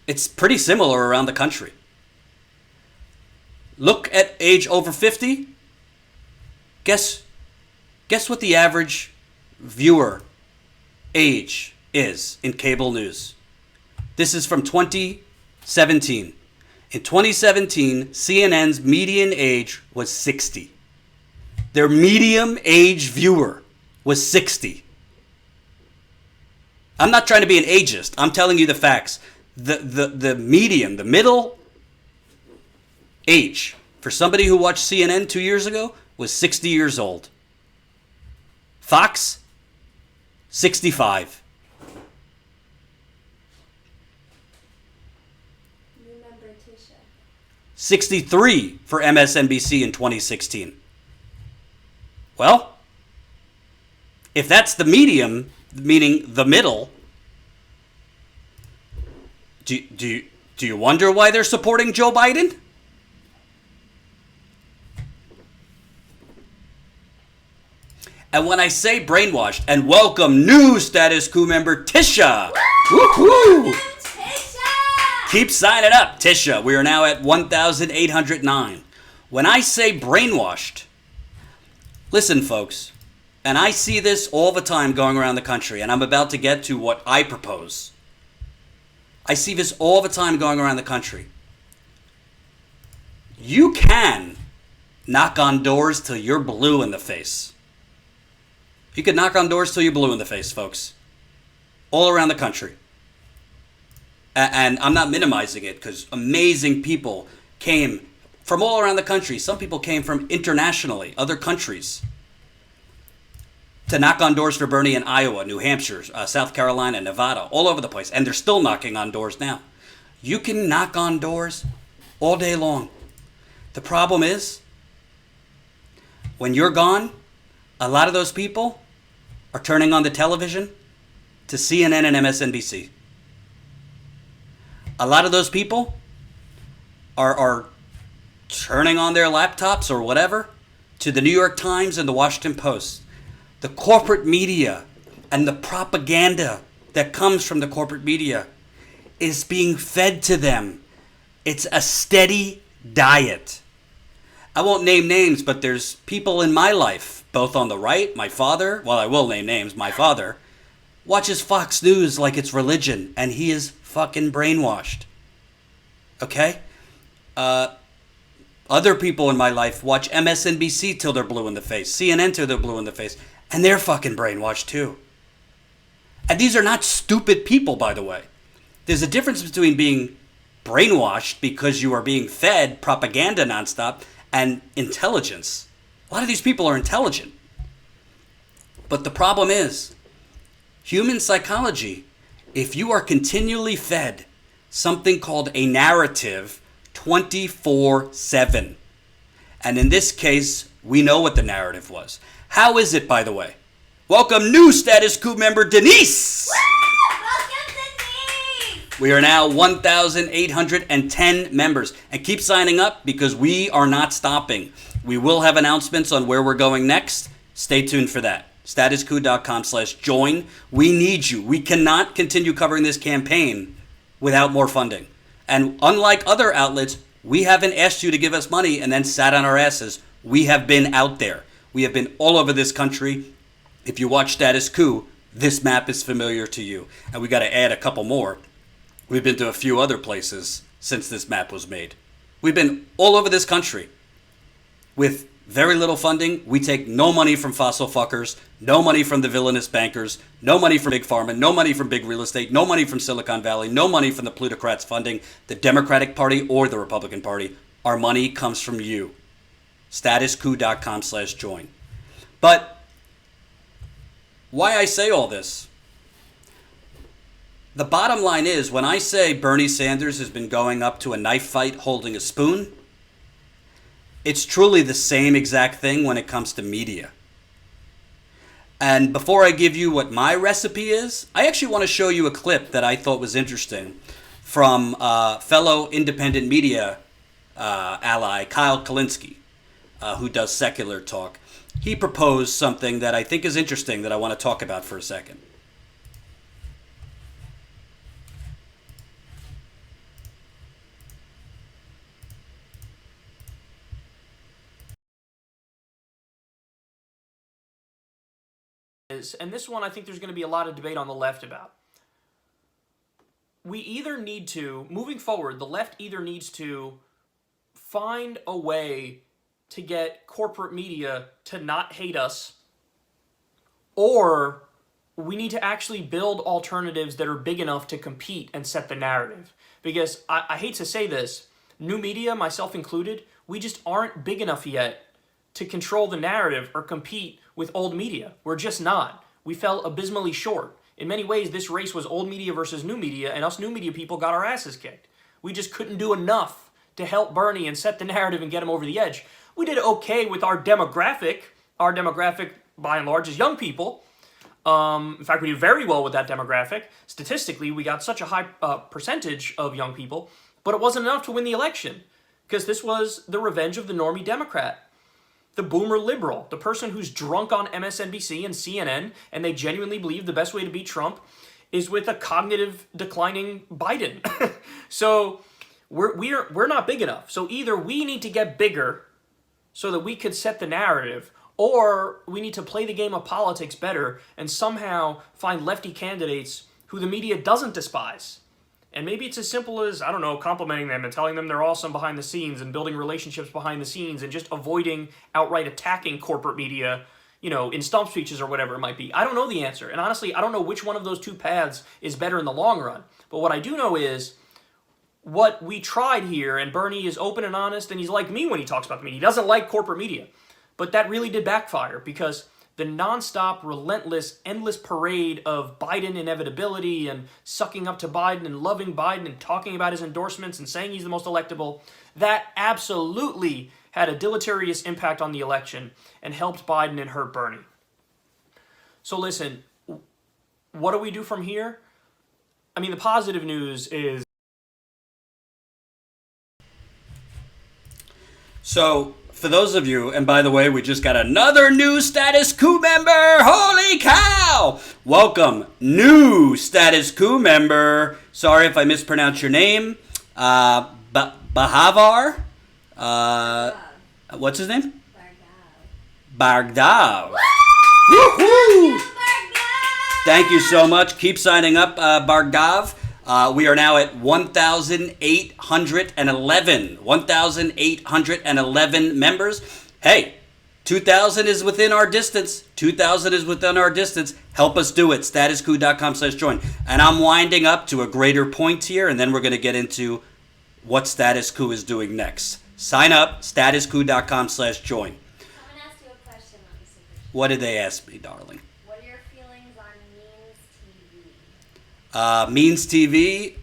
It's pretty similar around the country. Look at age over 50. Guess what the average viewer age is in cable news. This is from 2017. In 2017, CNN's median age was 60. Their medium age viewer was 60. I'm not trying to be an ageist. I'm telling you the facts. The median, the middle age for somebody who watched CNN 2 years ago was 60 years old. Fox, 65. 63 for MSNBC in 2016. Well, if that's the medium, meaning the middle, do you wonder why they're supporting Joe Biden? And when I say brainwashed, and welcome new Status Quo member Tisha. Woohoo! Keep signing up, Tisha. We are now at 1,809. When I say brainwashed, listen, folks, and I see this all the time going around the country, and I'm about to get to what I propose. I see this all the time going around the country. You can knock on doors till you're blue in the face. You can knock on doors till you're blue in the face, folks. All around the country. And I'm not minimizing it, because amazing people came from all around the country. Some people came from internationally, other countries, to knock on doors for Bernie in Iowa, New Hampshire, South Carolina, Nevada, all over the place. And they're still knocking on doors now. You can knock on doors all day long. The problem is, when you're gone, a lot of those people are turning on the television to CNN and MSNBC. A lot of those people are turning on their laptops or whatever to the New York Times and the Washington Post. The corporate media and the propaganda that comes from the corporate media is being fed to them. It's a steady diet. I won't name names, but there's people in my life, both on the right, my father, well, I will name names, my father, watches Fox News like it's religion, and he is fucking brainwashed. Okay? Other people in my life watch MSNBC till they're blue in the face, CNN till they're blue in the face, and they're fucking brainwashed too. And these are not stupid people, by the way. There's a difference between being brainwashed because you are being fed propaganda nonstop and intelligence. A lot of these people are intelligent. But the problem is, human psychology, if you are continually fed something called a narrative 24/7, and in this case, we know what the narrative was. How is it, by the way? Welcome new Status Quo member Denise! Welcome, Denise! We are now 1,810 members. And keep signing up because we are not stopping. We will have announcements on where we're going next. Stay tuned for that. statusquo.com/join. We need you. We cannot continue covering this campaign without more funding. And unlike other outlets, we haven't asked you to give us money and then sat on our asses. We have been out there. We have been all over this country. If you watch Status Quo, this map is familiar to you. And we got to add a couple more. We've been to a few other places since this map was made. We've been all over this country with very little funding. We take no money from fossil fuckers, no money from the villainous bankers, no money from big pharma, no money from big real estate, no money from Silicon Valley, no money from the plutocrats funding the Democratic Party or the Republican Party. Our money comes from you. statusquo.com/join. But why I say all this? The bottom line is, when I say Bernie Sanders has been going up to a knife fight holding a spoon, it's truly the same exact thing when it comes to media. And before I give you what my recipe is, I actually want to show you a clip that I thought was interesting from fellow independent media ally Kyle Kulinski, who does Secular Talk. He proposed something that I think is interesting that I want to talk about for a second. And this one I think there's going to be a lot of debate on the left about. We either need to, moving forward, the left either needs to find a way to get corporate media to not hate us, or we need to actually build alternatives that are big enough to compete and set the narrative. Because I hate to say this, new media, myself included, we just aren't big enough yet to control the narrative or compete with old media. We're just not. We fell abysmally short. In many ways, this race was old media versus new media, and us new media people got our asses kicked. We just couldn't do enough to help Bernie and set the narrative and get him over the edge. We did okay with our demographic. Our demographic, by and large, is young people. In fact, we do very well with that demographic. Statistically, we got such a high percentage of young people, but it wasn't enough to win the election because this was the revenge of the normie Democrat. The boomer liberal, the person who's drunk on MSNBC and CNN, and they genuinely believe the best way to beat Trump is with a cognitive declining Biden. So we're not big enough. So either we need to get bigger so that we could set the narrative, or we need to play the game of politics better and somehow find lefty candidates who the media doesn't despise. And maybe it's as simple as, I don't know, complimenting them and telling them they're awesome behind the scenes and building relationships behind the scenes and just avoiding outright attacking corporate media, in stump speeches or whatever it might be. I don't know the answer. And honestly, I don't know which one of those two paths is better in the long run. But what I do know is what we tried here, and Bernie is open and honest, and he's like me when he talks about the media. He doesn't like corporate media. But that really did backfire because the nonstop, relentless, endless parade of Biden inevitability and sucking up to Biden and loving Biden and talking about his endorsements and saying he's the most electable, that absolutely had a deleterious impact on the election and helped Biden and hurt Bernie. So listen, what do we do from here? I mean, the positive news is... So, for those of you, and by the way, we just got another new Status Coup member. Holy cow! Welcome, new Status Coup member. Sorry if I mispronounced your name. Bahavar? What's his name? Bargdav. Woohoo! Thank you so much. Keep signing up, Bargdav. We are now at 1,811 members. Hey, 2,000 is within our distance. 2,000 is within our distance. Help us do it. Statuscoup.com/join. And I'm winding up to a greater point here, and then we're going to get into what Status Coup is doing next. Sign up, statuscoup.com/join. Someone asked you a question on the super chat. What did they ask me, darling? What are your feelings on Means TV.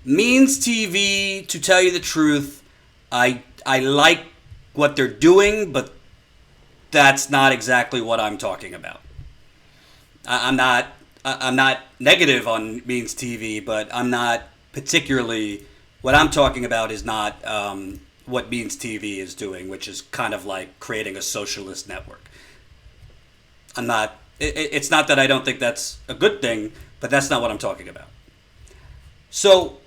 Means TV, to tell you the truth, I like what they're doing, but that's not exactly what I'm talking about. I'm not negative on Means TV, but I'm not particularly, what I'm talking about is not what Means TV is doing, which is kind of like creating a socialist network. It's not that I don't think that's a good thing, but that's not what I'm talking about. So,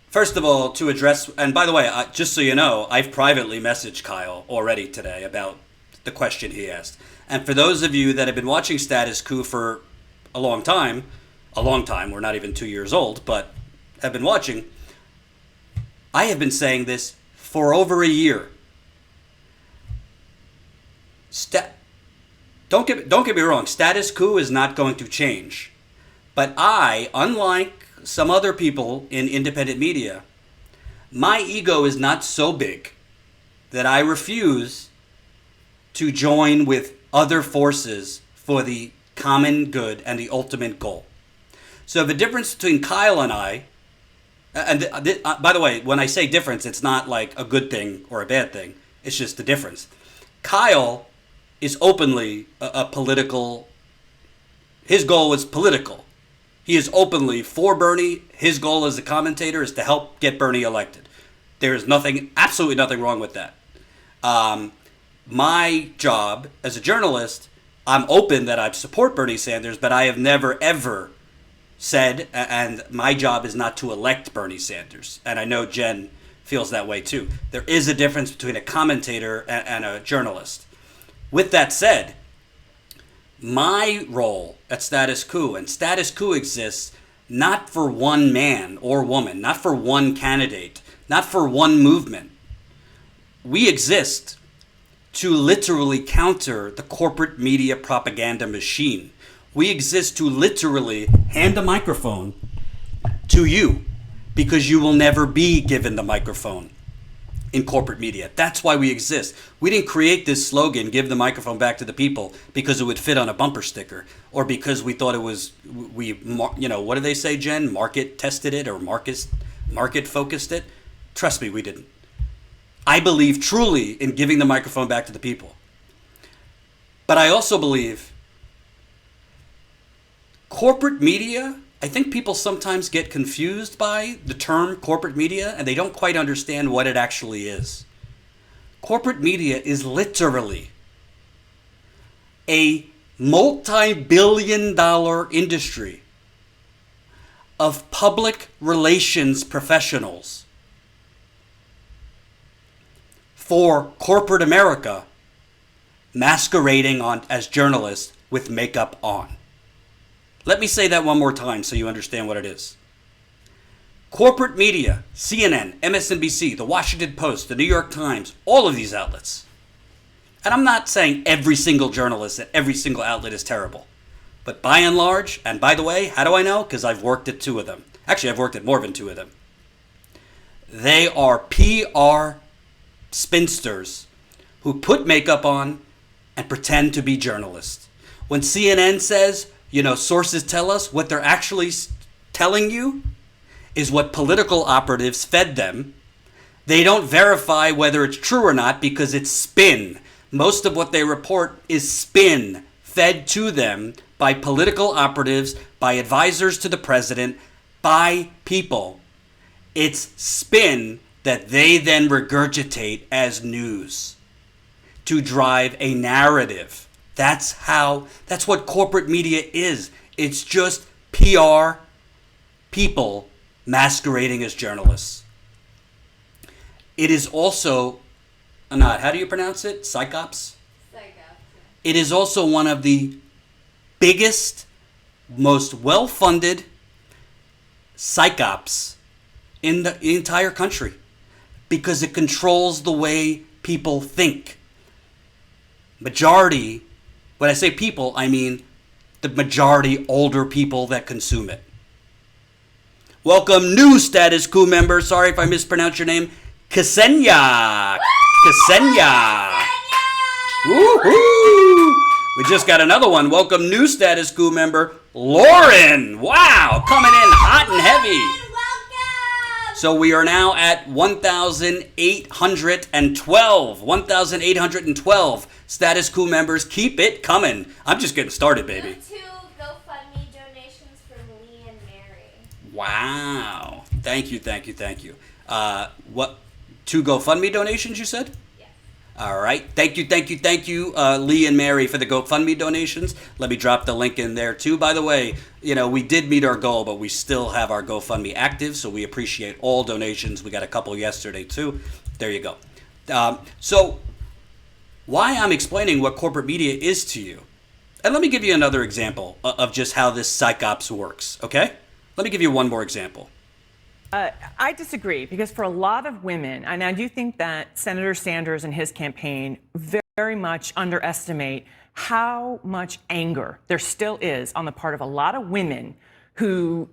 first of all, to address, and by the way, just so you know, I've privately messaged Kyle already today about the question he asked. And for those of you that have been watching Status Coup for a long time, we're not even 2 years old, but have been watching, I have been saying this for over a year. Don't get me wrong, Status Coup is not going to change. But I, unlike some other people in independent media, my ego is not so big that I refuse to join with other forces for the common good and the ultimate goal. So the difference between Kyle and I, and by the way, when I say difference, it's not like a good thing or a bad thing. It's just the difference. Kyle is openly a political, his goal is political. He is openly for Bernie. His goal as a commentator is to help get Bernie elected. There is absolutely nothing wrong with that. My job as a journalist, I'm open that I support Bernie Sanders, but I have never, ever said, and my job is not to elect Bernie Sanders. And I know Jen feels that way too. There is a difference between a commentator and a journalist. With that said, my role at Status Coup, and Status Coup exists not for one man or woman, not for one candidate, not for one movement. We exist to literally counter the corporate media propaganda machine. We exist to literally hand a microphone to you because you will never be given the microphone in corporate media. That's why we exist. We didn't create this slogan, give the microphone back to the people, because it would fit on a bumper sticker or because we thought it was, what do they say, Jen? Market tested it or market focused it? Trust me, we didn't. I believe truly in giving the microphone back to the people. But I also believe corporate media, I think people sometimes get confused by the term corporate media and they don't quite understand what it actually is. Corporate media is literally a multi-billion-dollar industry of public relations professionals for corporate America masquerading as journalists with makeup on. Let me say that one more time so you understand what it is. Corporate media, CNN, MSNBC, The Washington Post, The New York Times, all of these outlets. And I'm not saying every single journalist at every single outlet is terrible. But by and large, and by the way, how do I know? Because I've worked at 2 of them. Actually, I've worked at more than 2 of them. They are PR spinsters who put makeup on and pretend to be journalists. When CNN says, sources tell us, what they're actually telling you is what political operatives fed them. They don't verify whether it's true or not because it's spin. Most of what they report is spin fed to them by political operatives, by advisors to the president, by people. It's spin that they then regurgitate as news to drive a narrative. That's what corporate media is. It's just PR people masquerading as journalists. It is also, Anad, how do you pronounce it? Psychops? It is also one of the biggest, most well-funded psychops in the entire country because it controls the way people think. Majority, when I say people, I mean the majority older people that consume it. Welcome, new Status Quo member. Sorry if I mispronounced your name. Ksenia. Ksenia. Woohoo! We just got another one. Welcome, new Status Quo member, Lauren. Wow, coming in hot and heavy. Welcome! So we are now at 1,812. 1,812 Status Quo members. Keep it coming. I'm just getting started, baby. 2 GoFundMe donations from Lee and Mary. Wow. Thank you. What? 2 GoFundMe donations, you said? Yes. All right. Thank you, Lee and Mary, for the GoFundMe donations. Let me drop the link in there, too. By the way, we did meet our goal, but we still have our GoFundMe active, so we appreciate all donations. We got a couple yesterday, too. There you go. So why I'm explaining what corporate media is to you. And let me give you another example of just how this psychops works, okay? Let me give you one more example. I disagree because for a lot of women, and I do think that Senator Sanders and his campaign very much underestimate how much anger there still is on the part of a lot of women who,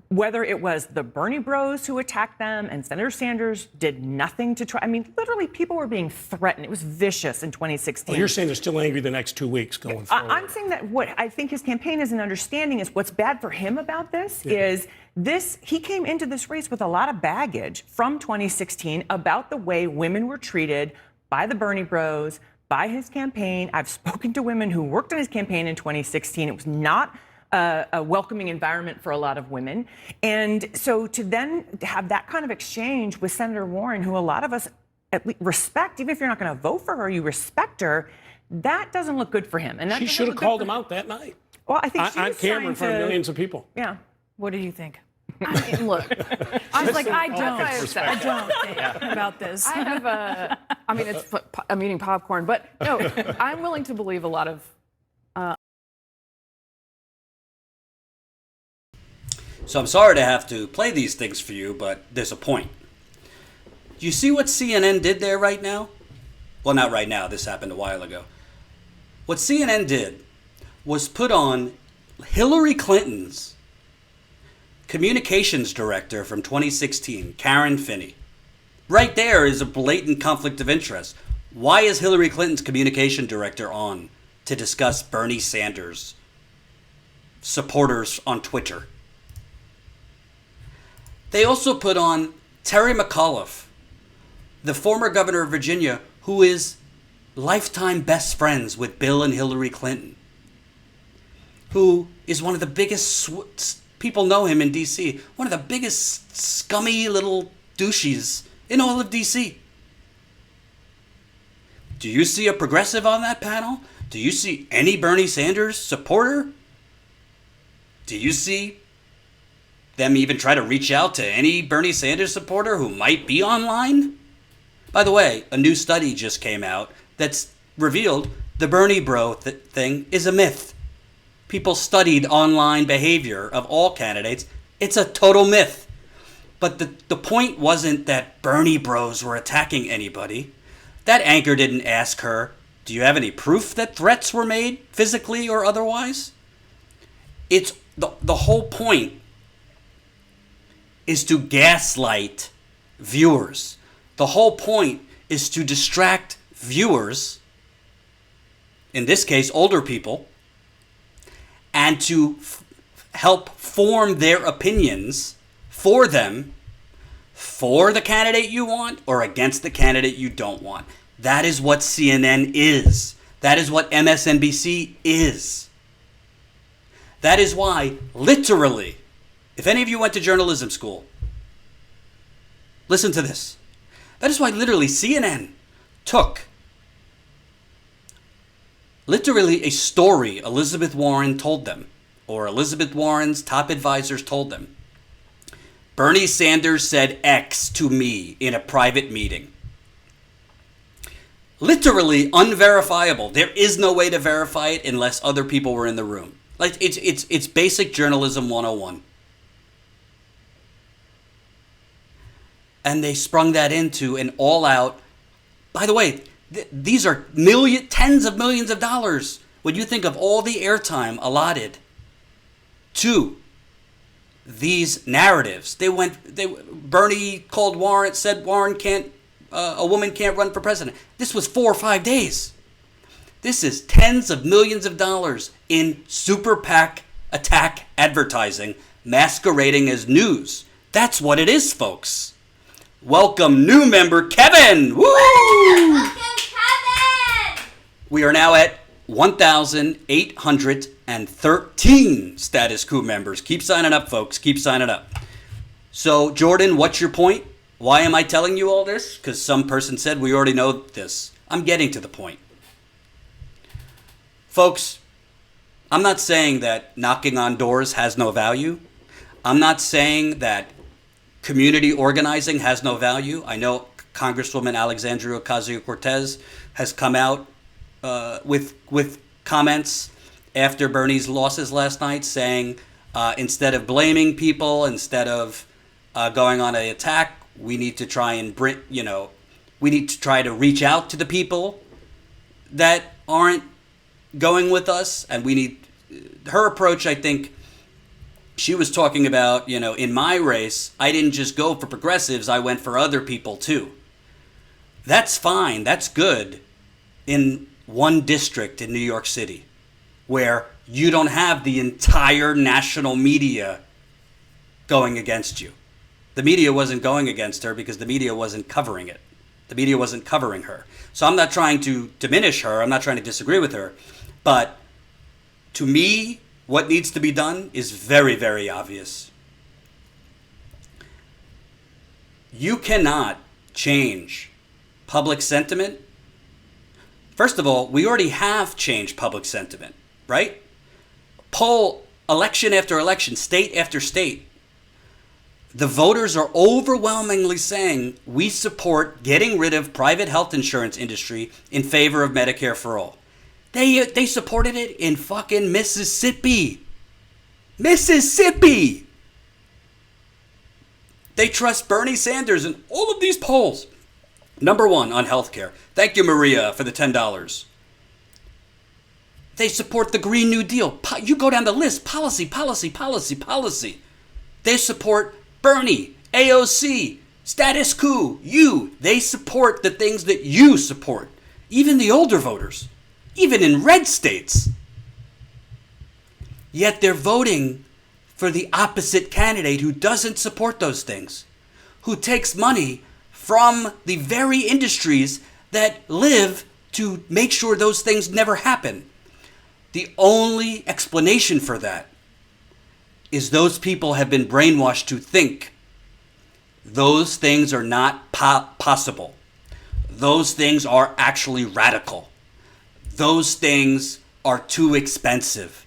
whether it was the Bernie bros who attacked them and Senator Sanders did nothing to try. I mean, literally people were being threatened. It was vicious in 2016. Well, you're saying they're still angry the next 2 weeks going forward. I'm saying that what I think his campaign isn't understanding is what's bad for him about this is he came into this race with a lot of baggage from 2016 about the way women were treated by the Bernie bros, by his campaign. I've spoken to women who worked on his campaign in 2016. It was not a welcoming environment for a lot of women. And so to then have that kind of exchange with Senator Warren, who a lot of us at least respect, even if you're not going to vote for her, you respect her, that doesn't look good for him. And that she should have called him out that night. Well, I think she on was camera in front of millions of people. Yeah. What do you think? I mean, look, I was like, I don't think about this. I have I'm eating popcorn, but no, I'm willing to believe a lot of. So I'm sorry to have to play these things for you, but there's a point. Do you see what CNN did there right now? Well, not right now. This happened a while ago. What CNN did was put on Hillary Clinton's communications director from 2016, Karen Finney. Right there is a blatant conflict of interest. Why is Hillary Clinton's communication director on to discuss Bernie Sanders supporters on Twitter? They also put on Terry McAuliffe, the former governor of Virginia, who is lifetime best friends with Bill and Hillary Clinton, who is one of the biggest, people know him in D.C., one of the biggest scummy little douches in all of D.C. Do you see a progressive on that panel? Do you see any Bernie Sanders supporter? Do you see them even try to reach out to any Bernie Sanders supporter who might be online? By the way, a new study just came out that's revealed the Bernie bro thing is a myth. People studied online behavior of all candidates. It's a total myth. But the point wasn't that Bernie bros were attacking anybody. That anchor didn't ask her, do you have any proof that threats were made, physically or otherwise? It's the whole point is to gaslight viewers. The whole point is to distract viewers, in this case, older people, and to help form their opinions for them, for the candidate you want or against the candidate you don't want. That is what CNN is. That is what MSNBC is. That is why, literally, if any of you went to journalism school, listen to this. That is why literally CNN took literally a story Elizabeth Warren told them, or Elizabeth Warren's top advisors told them. Bernie Sanders said X to me in a private meeting. Literally unverifiable. There is no way to verify it unless other people were in the room. Like it's basic journalism 101. And they sprung that into an all-out. By the way, these are tens of millions of dollars when you think of all the airtime allotted to these narratives. Bernie called Warren, said Warren a woman can't run for president. This was 4 or 5 days. This is tens of millions of dollars in super PAC attack advertising masquerading as news. That's what it is, folks. Welcome new member Kevin. Woo! Welcome, Kevin! We are now at 1,813 status coup members. Keep signing up, folks. Keep signing up. So, Jordan, what's your point? Why am I telling you all this? Because some person said we already know this. I'm getting to the point. Folks, I'm not saying that knocking on doors has no value. I'm not saying that community organizing has no value. I know Congresswoman Alexandria Ocasio-Cortez has come out with comments after Bernie's losses last night saying instead of blaming people, instead of going on an attack, we need to try and we need to try to reach out to the people that aren't going with us. And we need her approach. I think she was talking about, in my race, I didn't just go for progressives. I went for other people too. That's fine. That's good in one district in New York City where you don't have the entire national media going against you. The media wasn't going against her because the media wasn't covering it. The media wasn't covering her. So I'm not trying to diminish her. I'm not trying to disagree with her. But to me, what needs to be done is very, very obvious. You cannot change public sentiment. First of all, we already have changed public sentiment, right? Poll election after election, state after state. The voters are overwhelmingly saying we support getting rid of private health insurance industry in favor of Medicare for all. They supported it in fucking Mississippi. Mississippi! They trust Bernie Sanders in all of these polls. Number one on healthcare. Thank you, Maria, for the $10. They support the Green New Deal. You go down the list. Policy. They support Bernie, AOC, status quo, you. They support the things that you support. Even the older voters. Even in red states. Yet they're voting for the opposite candidate who doesn't support those things. Who takes money from the very industries that live to make sure those things never happen. The only explanation for that is those people have been brainwashed to think those things are not possible. Those things are actually radical. Those things are too expensive.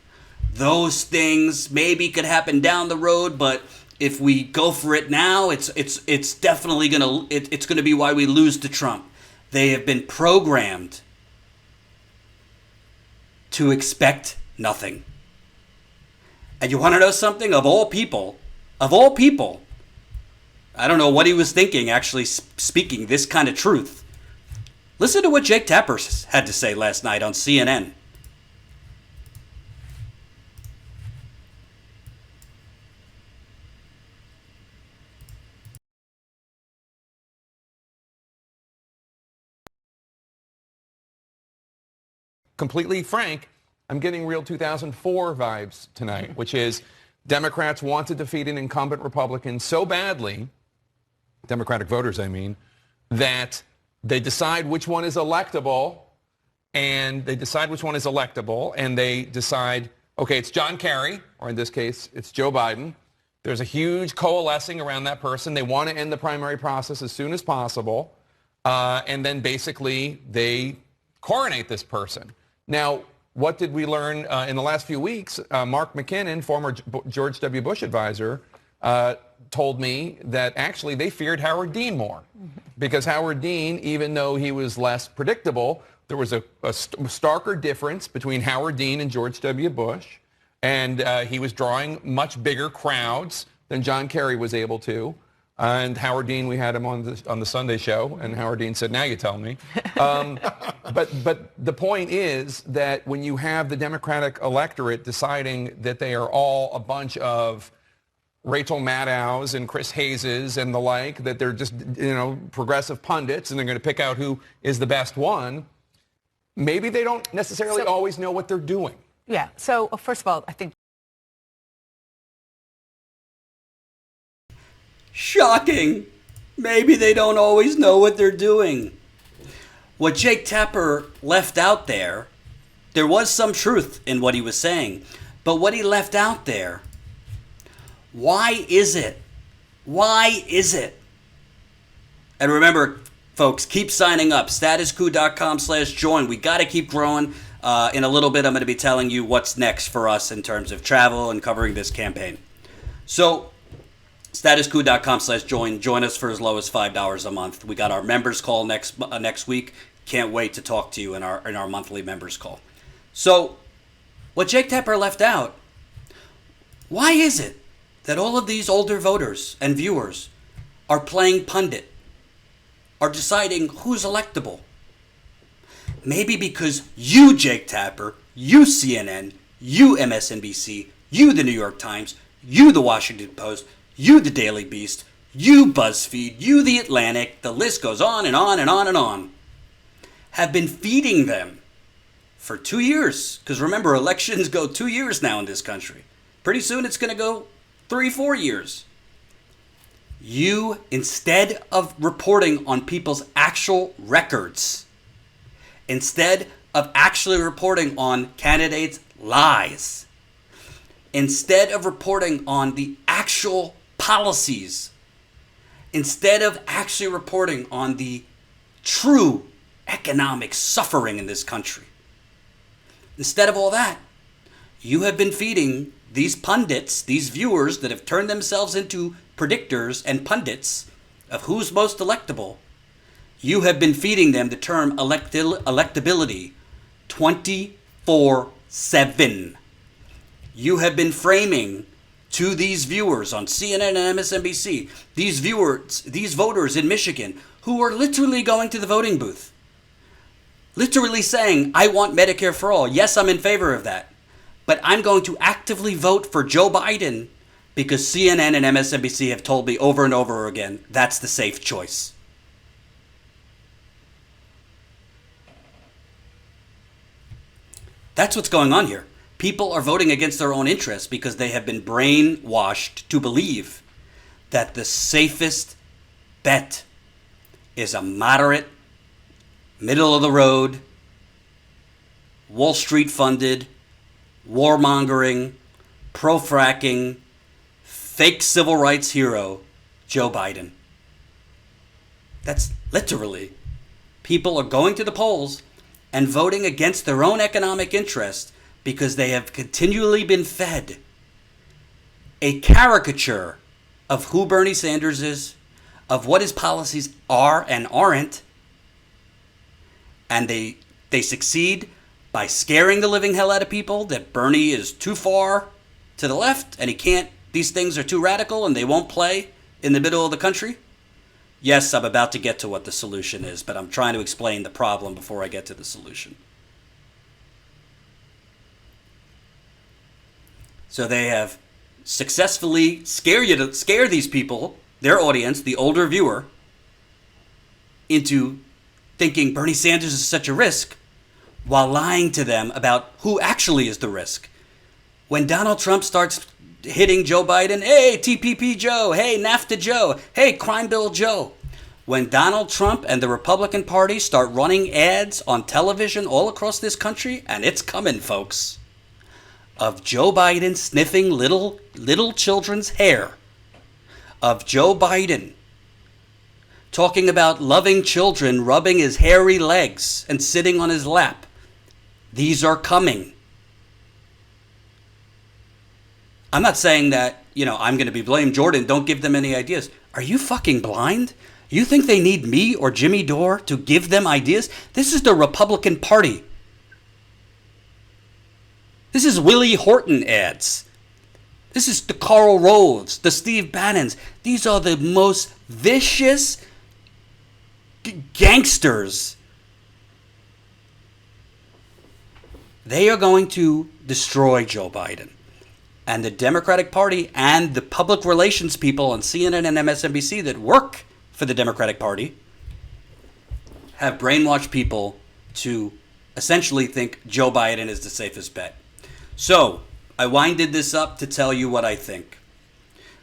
Those things maybe could happen down the road, but if we go for it now, it's definitely gonna be why we lose to Trump. They have been programmed to expect nothing. And you want to know something? Of all people, I don't know what he was thinking actually speaking this kind of truth. Listen to what Jake Tapper had to say last night on CNN. Completely frank, I'm getting real 2004 vibes tonight, which is Democrats want to defeat an incumbent Republican so badly, Democratic voters I mean, that they decide which one is electable, and they decide, okay, it's John Kerry, or in this case, it's Joe Biden. There's a huge coalescing around that person. They want to end the primary process as soon as possible, and then basically they coronate this person. Now, what did we learn in the last few weeks? Mark McKinnon, former George W. Bush advisor, told me that actually they feared Howard Dean more. Because Howard Dean, even though he was less predictable, there was a starker difference between Howard Dean and George W. Bush. And he was drawing much bigger crowds than John Kerry was able to. And Howard Dean, we had him on the Sunday show, and Howard Dean said, now you tell me. But the point is that when you have the Democratic electorate deciding that they are all a bunch of Rachel Maddow's and Chris Hayes's and the like, that they're just, progressive pundits, and they're going to pick out who is the best one, maybe they don't necessarily always know what they're doing. Yeah. So, first of all, I think Shocking. Maybe they don't always know what they're doing. What Jake Tapper left out there was some truth in what he was saying. But what he left out there, why is it? Why is it? And remember, folks, keep signing up. Statuscoup.com/join. We got to keep growing. In a little bit, I'm going to be telling you what's next for us in terms of travel and covering this campaign. So, statuscoup.com/join. Join us for as low as $5 a month. We got our members call next week. Can't wait to talk to you in our monthly members call. So, what Jake Tapper left out, why is it that all of these older voters and viewers are playing pundit, are deciding who's electable? Maybe because you, Jake Tapper, you CNN, you MSNBC, you the New York Times, you the Washington Post, you the Daily Beast, you BuzzFeed, you the Atlantic, the list goes on and on and on and on, have been feeding them for 2 years. Because remember, elections go 2 years now in this country. Pretty soon it's going to go 3-4 years. You, instead of reporting on people's actual records, instead of actually reporting on candidates' lies, instead of reporting on the actual policies, instead of actually reporting on the true economic suffering in this country, instead of all that, you have been feeding these pundits, these viewers that have turned themselves into predictors and pundits of who's most electable, you have been feeding them the term electability 24/7. You have been framing to these viewers on CNN and MSNBC, these voters in Michigan who are literally going to the voting booth, literally saying, I want Medicare for all. Yes, I'm in favor of that. But I'm going to actively vote for Joe Biden because CNN and MSNBC have told me over and over again that's the safe choice. That's what's going on here. People are voting against their own interests because they have been brainwashed to believe that the safest bet, is a moderate, middle of the road, Wall Street funded, warmongering, pro-fracking, fake civil rights hero, Joe Biden. That's literally, people are going to the polls and voting against their own economic interest because they have continually been fed a caricature of who Bernie Sanders is, of what his policies are and aren't, and they succeed by scaring the living hell out of people that Bernie is too far to the left and he can't, these things are too radical and they won't play in the middle of the country. Yes, I'm about to get to what the solution is, but I'm trying to explain the problem before I get to the solution. So they have successfully scare these people, their audience, the older viewer, into thinking Bernie Sanders is such a risk while lying to them about who actually is the risk. When Donald Trump starts hitting Joe Biden, hey, TPP Joe, hey, NAFTA Joe, hey, Crime Bill Joe. When Donald Trump and the Republican Party start running ads on television all across this country, and it's coming, folks, of Joe Biden sniffing little children's hair, of Joe Biden talking about loving children, rubbing his hairy legs and sitting on his lap. These are coming. I'm not saying that, I'm going to be blamed. Jordan, don't give them any ideas. Are you fucking blind? You think they need me or Jimmy Dore to give them ideas? This is the Republican Party. This is Willie Horton ads. This is the Karl Roves, the Steve Bannons. These are the most vicious gangsters. They are going to destroy Joe Biden. And the Democratic Party and the public relations people on CNN and MSNBC that work for the Democratic Party have brainwashed people to essentially think Joe Biden is the safest bet. So, I winded this up to tell you what I think.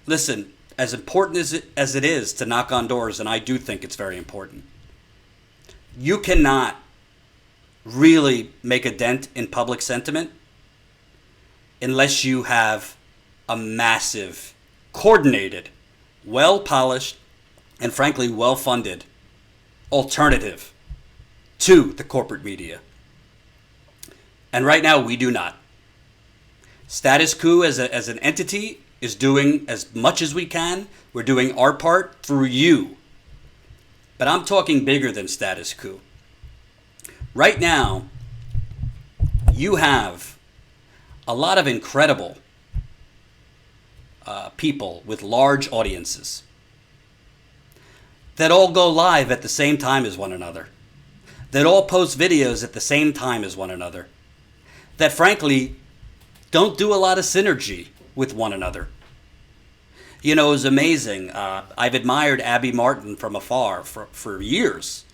Listen, as important as it is to knock on doors, and I do think it's very important, you cannot really make a dent in public sentiment unless you have a massive, coordinated, well-polished, and frankly well-funded alternative to the corporate media. And right now we do not. Status Coup as an entity is doing as much as we can. We're doing our part through you. But I'm talking bigger than Status Coup. Right now, you have a lot of incredible people with large audiences that all go live at the same time as one another, that all post videos at the same time as one another, that frankly don't do a lot of synergy with one another. It was amazing. I've admired Abby Martin from afar for years,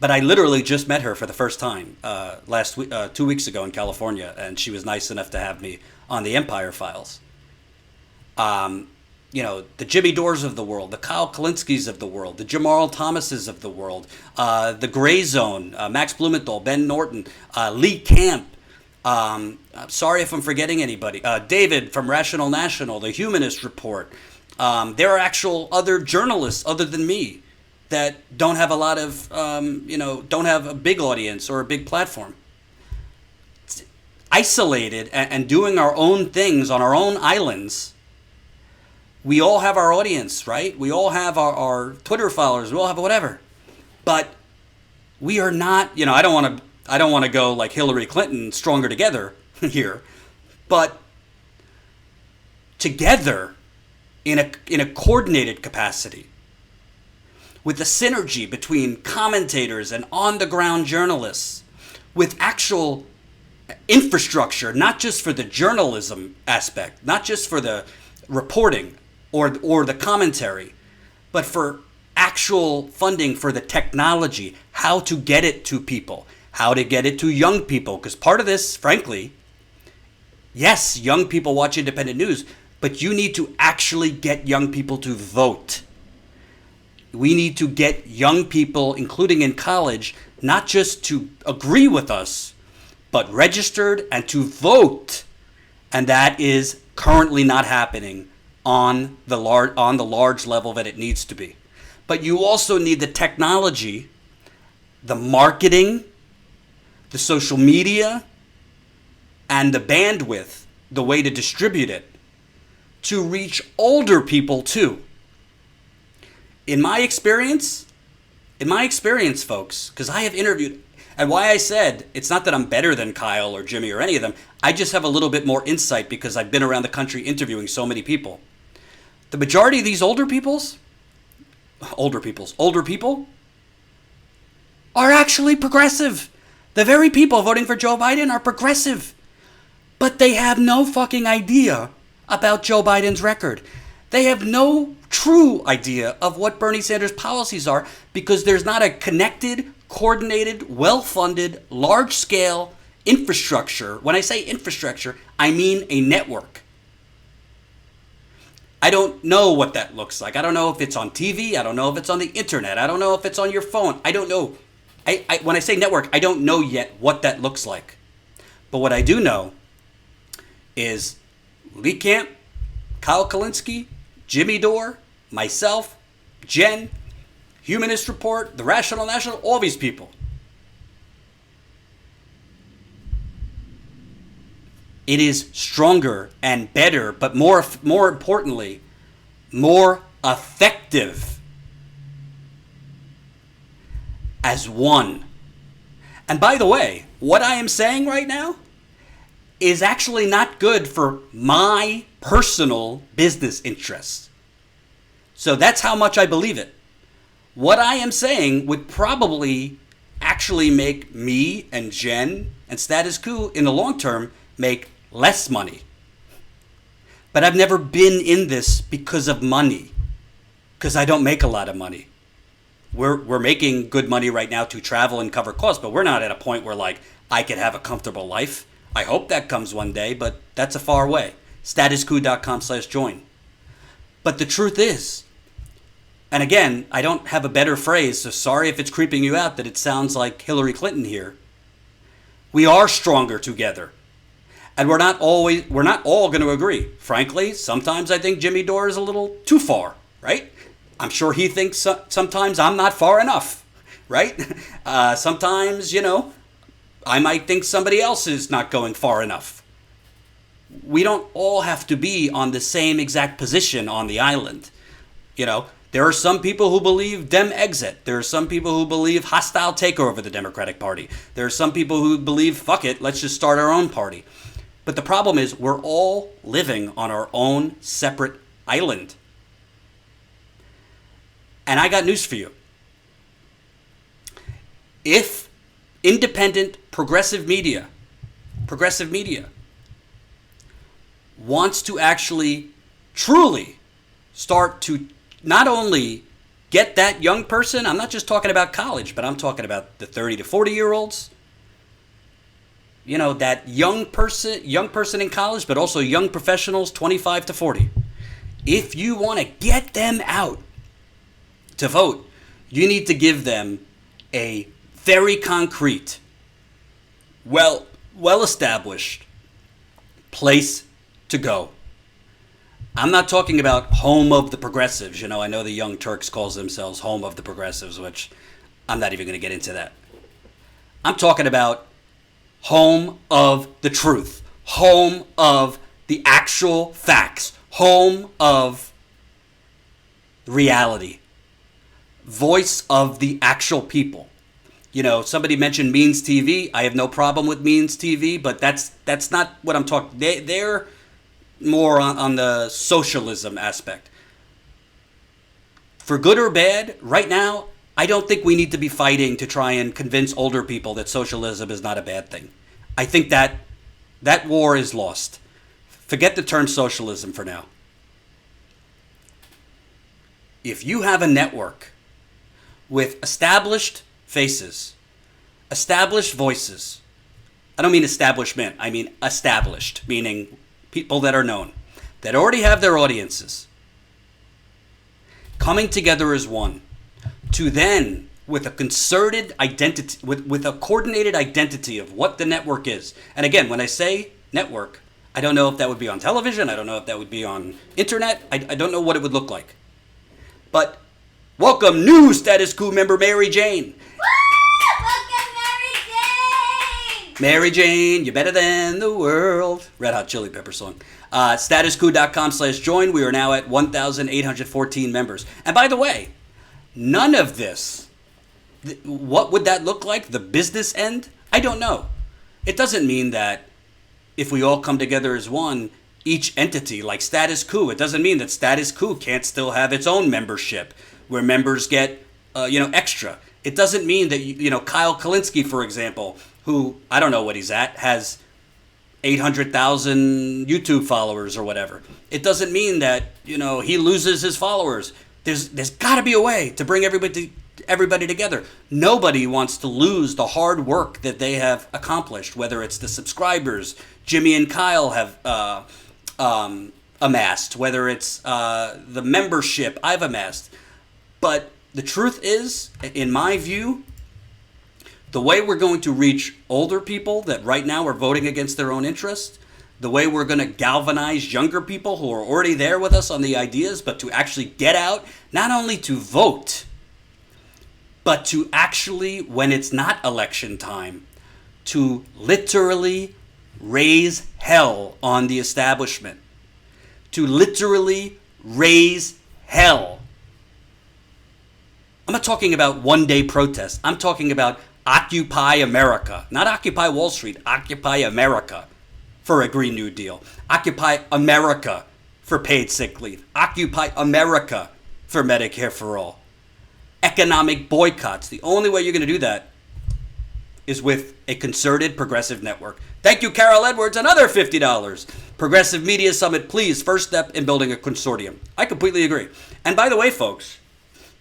but I literally just met her for the first time last week, 2 weeks ago in California, and she was nice enough to have me on the Empire Files. The Jimmy Dores of the world, the Kyle Kalinskis of the world, the Jamal Thomases of the world, the Gray Zone, Max Blumenthal, Ben Norton, Lee Camp. Sorry if I'm forgetting anybody. David from Rational National, the Humanist Report. There are actual other journalists other than me that don't have a lot of, don't have a big audience or a big platform. It's isolated and doing our own things on our own islands. We all have our audience, right? We all have our Twitter followers. We all have whatever. But we are not, I don't want to go like Hillary Clinton, stronger together here. But together in a coordinated capacity, with the synergy between commentators and on-the-ground journalists, with actual infrastructure, not just for the journalism aspect, not just for the reporting or the commentary, but for actual funding for the technology, how to get it to people, how to get it to young people. Because part of this, frankly, yes, young people watch independent news, but you need to actually get young people to vote. we need to get young people, including in college, not just to agree with us, but registered and to vote. And that is currently not happening on the large level that it needs to be. But you also need the technology, the marketing, the social media, and the bandwidth, the way to distribute it, to reach older people too. In my experience, folks, because I have interviewed, and why I said it's not that I'm better than Kyle or Jimmy or any of them, I just have a little bit more insight because I've been around the country interviewing so many people. The majority of these older people are actually progressive. The very people voting for Joe Biden are progressive. But they have no fucking idea about Joe Biden's record. They have no true idea of what Bernie Sanders' policies are because there's not a connected, coordinated, well-funded, large-scale infrastructure. When I say infrastructure, I mean a network. I don't know what that looks like. I don't know if it's on TV. I don't know if it's on the internet. I don't know if it's on your phone. I don't know. When I say network, I don't know yet what that looks like. But what I do know is Lee Camp, Kyle Kulinski, Jimmy Dore, myself, Jen, Humanist Report, The Rational National, all these people. It is stronger and better, but more importantly, more effective as one. And by the way, what I am saying right now is actually not good for my personal business interests. So that's how much I believe it. What I am saying would probably actually make me and Jen and Status Quo in the long term make less money. But I've never been in this because of money, because I don't make a lot of money. We're making good money right now to travel and cover costs, but we're not at a point where like I could have a comfortable life. I hope that comes one day, but that's a far way. Statusquo.com/join. But the truth is, and again, I don't have a better phrase, so sorry if it's creeping you out that it sounds like Hillary Clinton here. We are stronger together. And we're not all going to agree. Frankly, sometimes I think Jimmy Dore is a little too far, right? I'm sure he thinks sometimes I'm not far enough, right? Sometimes, I might think somebody else is not going far enough. We don't all have to be on the same exact position on the island. There are some people who believe Dem exit. There are some people who believe hostile takeover of the Democratic Party. There are some people who believe, fuck it, let's just start our own party. But the problem is we're all living on our own separate island. And I got news for you. If independent progressive media wants to actually truly start to not only get that young person, I'm not just talking about college, but I'm talking about the 30 to 40-year-olds, that young person in college, but also young professionals, 25 to 40. If you want to get them out to vote, you need to give them a very concrete, well-established place to go. I'm not talking about home of the progressives. I know the Young Turks calls themselves home of the progressives, which I'm not even going to get into that. I'm talking about home of the truth, home of the actual facts, home of reality, voice of the actual people. Somebody mentioned Means TV. I have no problem with Means TV, but that's not what I'm talking. They're more on the socialism aspect. For good or bad, right now, I don't think we need to be fighting to try and convince older people that socialism is not a bad thing. I think that war is lost. Forget the term socialism for now. If you have a network with established faces, established voices, I don't mean establishment, I mean established, meaning people that are known, that already have their audiences, coming together as one, to then, with a concerted identity, with a coordinated identity of what the network is. And again, when I say network, I don't know if that would be on television. I don't know if that would be on internet. I don't know what it would look like. But welcome new Status Coup member Mary Jane. Welcome, Mary Jane! Mary Jane, you're better than the world. Red Hot Chili Pepper song. Statuscoup.com/join. We are now at 1,814 members. And by the way, none of this, what would that look like? The business end? I don't know. It doesn't mean that if we all come together as one, each entity, like Status Coup, it doesn't mean that Status Coup can't still have its own membership where members get, extra. It doesn't mean that, Kyle Kalinske, for example, who, I don't know what he's at, has 800,000 YouTube followers or whatever. It doesn't mean that, he loses his followers. There's got to be a way to bring everybody together. Nobody wants to lose the hard work that they have accomplished, whether it's the subscribers Jimmy and Kyle have amassed, whether it's the membership I've amassed. But the truth is, in my view, the way we're going to reach older people that right now are voting against their own interests, the way we're going to galvanize younger people who are already there with us on the ideas, but to actually get out, not only to vote, but to actually, when it's not election time, to literally raise hell on the establishment. To literally raise hell. I'm not talking about one-day protests. I'm talking about Occupy America. Not Occupy Wall Street, Occupy America for a Green New Deal. Occupy America for paid sick leave. Occupy America for Medicare for all. Economic boycotts. The only way you're going to do that is with a concerted progressive network. Thank you, Carol Edwards. Another $50. Progressive Media Summit, please. First step in building a consortium. I completely agree. And by the way, folks,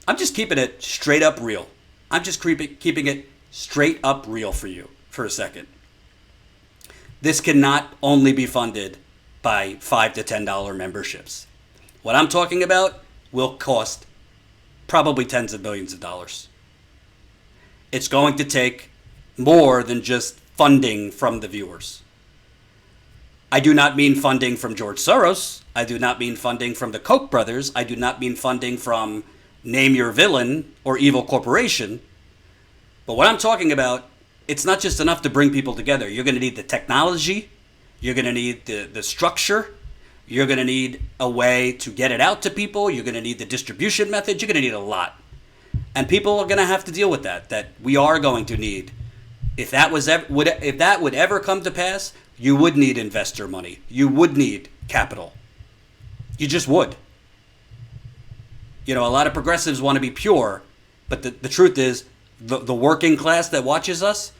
I'm just keeping it straight up real. I'm just keeping it straight up real for you for a second. This cannot only be funded by $5 to $10 memberships. What I'm talking about will cost probably tens of billions of dollars. It's going to take more than just funding from the viewers. I do not mean funding from George Soros. I do not mean funding from the Koch brothers. I do not mean funding from Name Your Villain or Evil Corporation. But what I'm talking about, it's not just enough to bring people together. You're going to need the technology. You're going to need the structure. You're going to need a way to get it out to people. You're going to need the distribution method. You're going to need a lot. And people are going to have to deal with that we are going to need. If that would ever come to pass, you would need investor money. You would need capital. You just would. A lot of progressives want to be pure, but the truth is the working class that watches us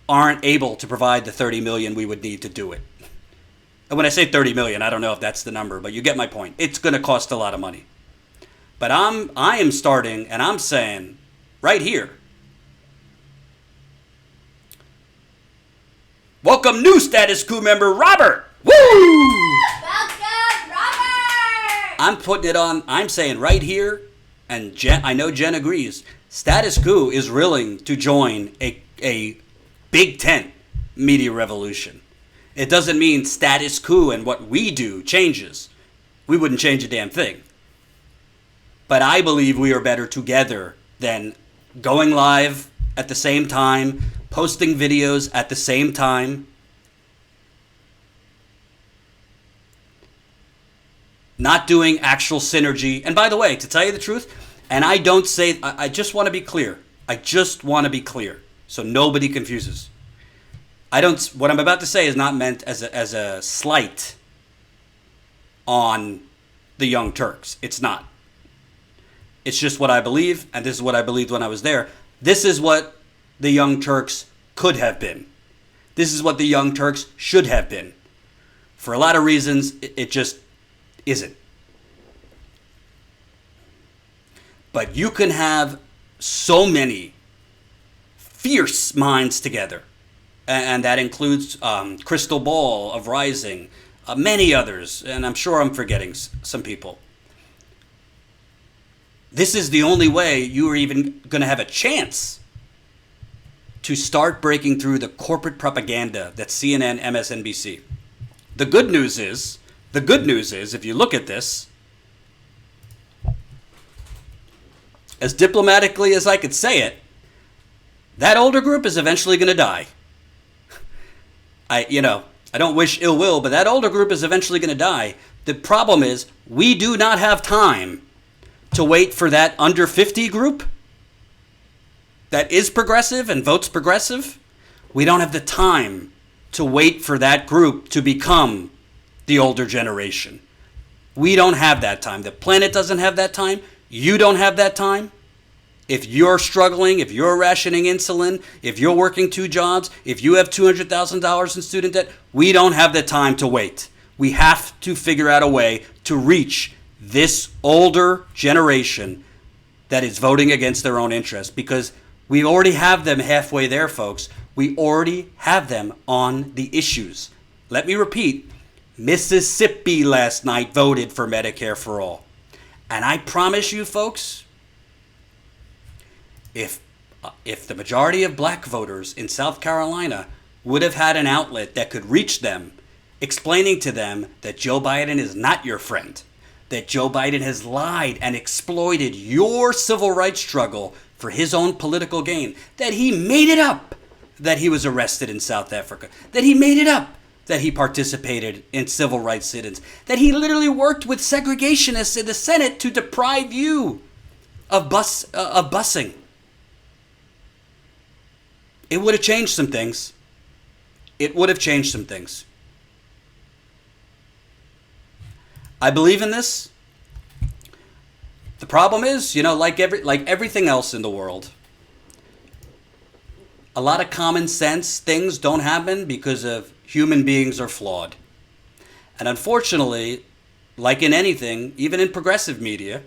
aren't able to provide the 30 million we would need to do it. And when I say 30 million, I don't know if that's the number, but you get my point. It's going to cost a lot of money. But I am starting, and I'm saying right here, welcome new Status Coup member Robert. Woo! Welcome, Robert! I'm putting it on, I'm saying right here, and I know Jen agrees, Status Coup is willing to join a big tent media revolution. It doesn't mean Status Coup and what we do changes. We wouldn't change a damn thing. But I believe we are better together than going live at the same time, posting videos at the same time, not doing actual synergy. And by the way, to tell you the truth, and I don't say, I just want to be clear. I just want to be clear so nobody confuses. What I'm about to say is not meant as a slight on the Young Turks. It's not. It's just what I believe, and this is what I believed when I was there. This is what the Young Turks could have been. This is what the Young Turks should have been. For a lot of reasons, it just isn't. But you can have so many fierce minds together. And that includes Crystal Ball of Rising, many others, and I'm sure I'm forgetting some people. this is the only way you are even going to have a chance to start breaking through the corporate propaganda that's CNN, MSNBC. The good news is, if you look at this, as diplomatically as I could say it, that older group is eventually going to die. I don't wish ill will, but that older group is eventually going to die. The problem is we do not have time to wait for that under 50 group that is progressive and votes progressive. We don't have the time to wait for that group to become the older generation. We don't have that time. The planet doesn't have that time. You don't have that time. If you're struggling, if you're rationing insulin, if you're working 2 jobs, if you have $200,000 in student debt, we don't have the time to wait. We have to figure out a way to reach this older generation that is voting against their own interests, because we already have them halfway there, folks. We already have them on the issues. Let me repeat, Mississippi last night voted for Medicare for all. And I promise you, folks, if the majority of black voters in South Carolina would have had an outlet that could reach them, explaining to them that Joe Biden is not your friend, that Joe Biden has lied and exploited your civil rights struggle for his own political gain, that he made it up that he was arrested in South Africa, that he made it up that he participated in civil rights sit-ins, that he literally worked with segregationists in the Senate to deprive you of busing. It would have changed some things. It would have changed some things. I believe in this. The problem is, like everything else in the world, a lot of common sense things don't happen because of human beings are flawed. And unfortunately, like in anything, even in progressive media,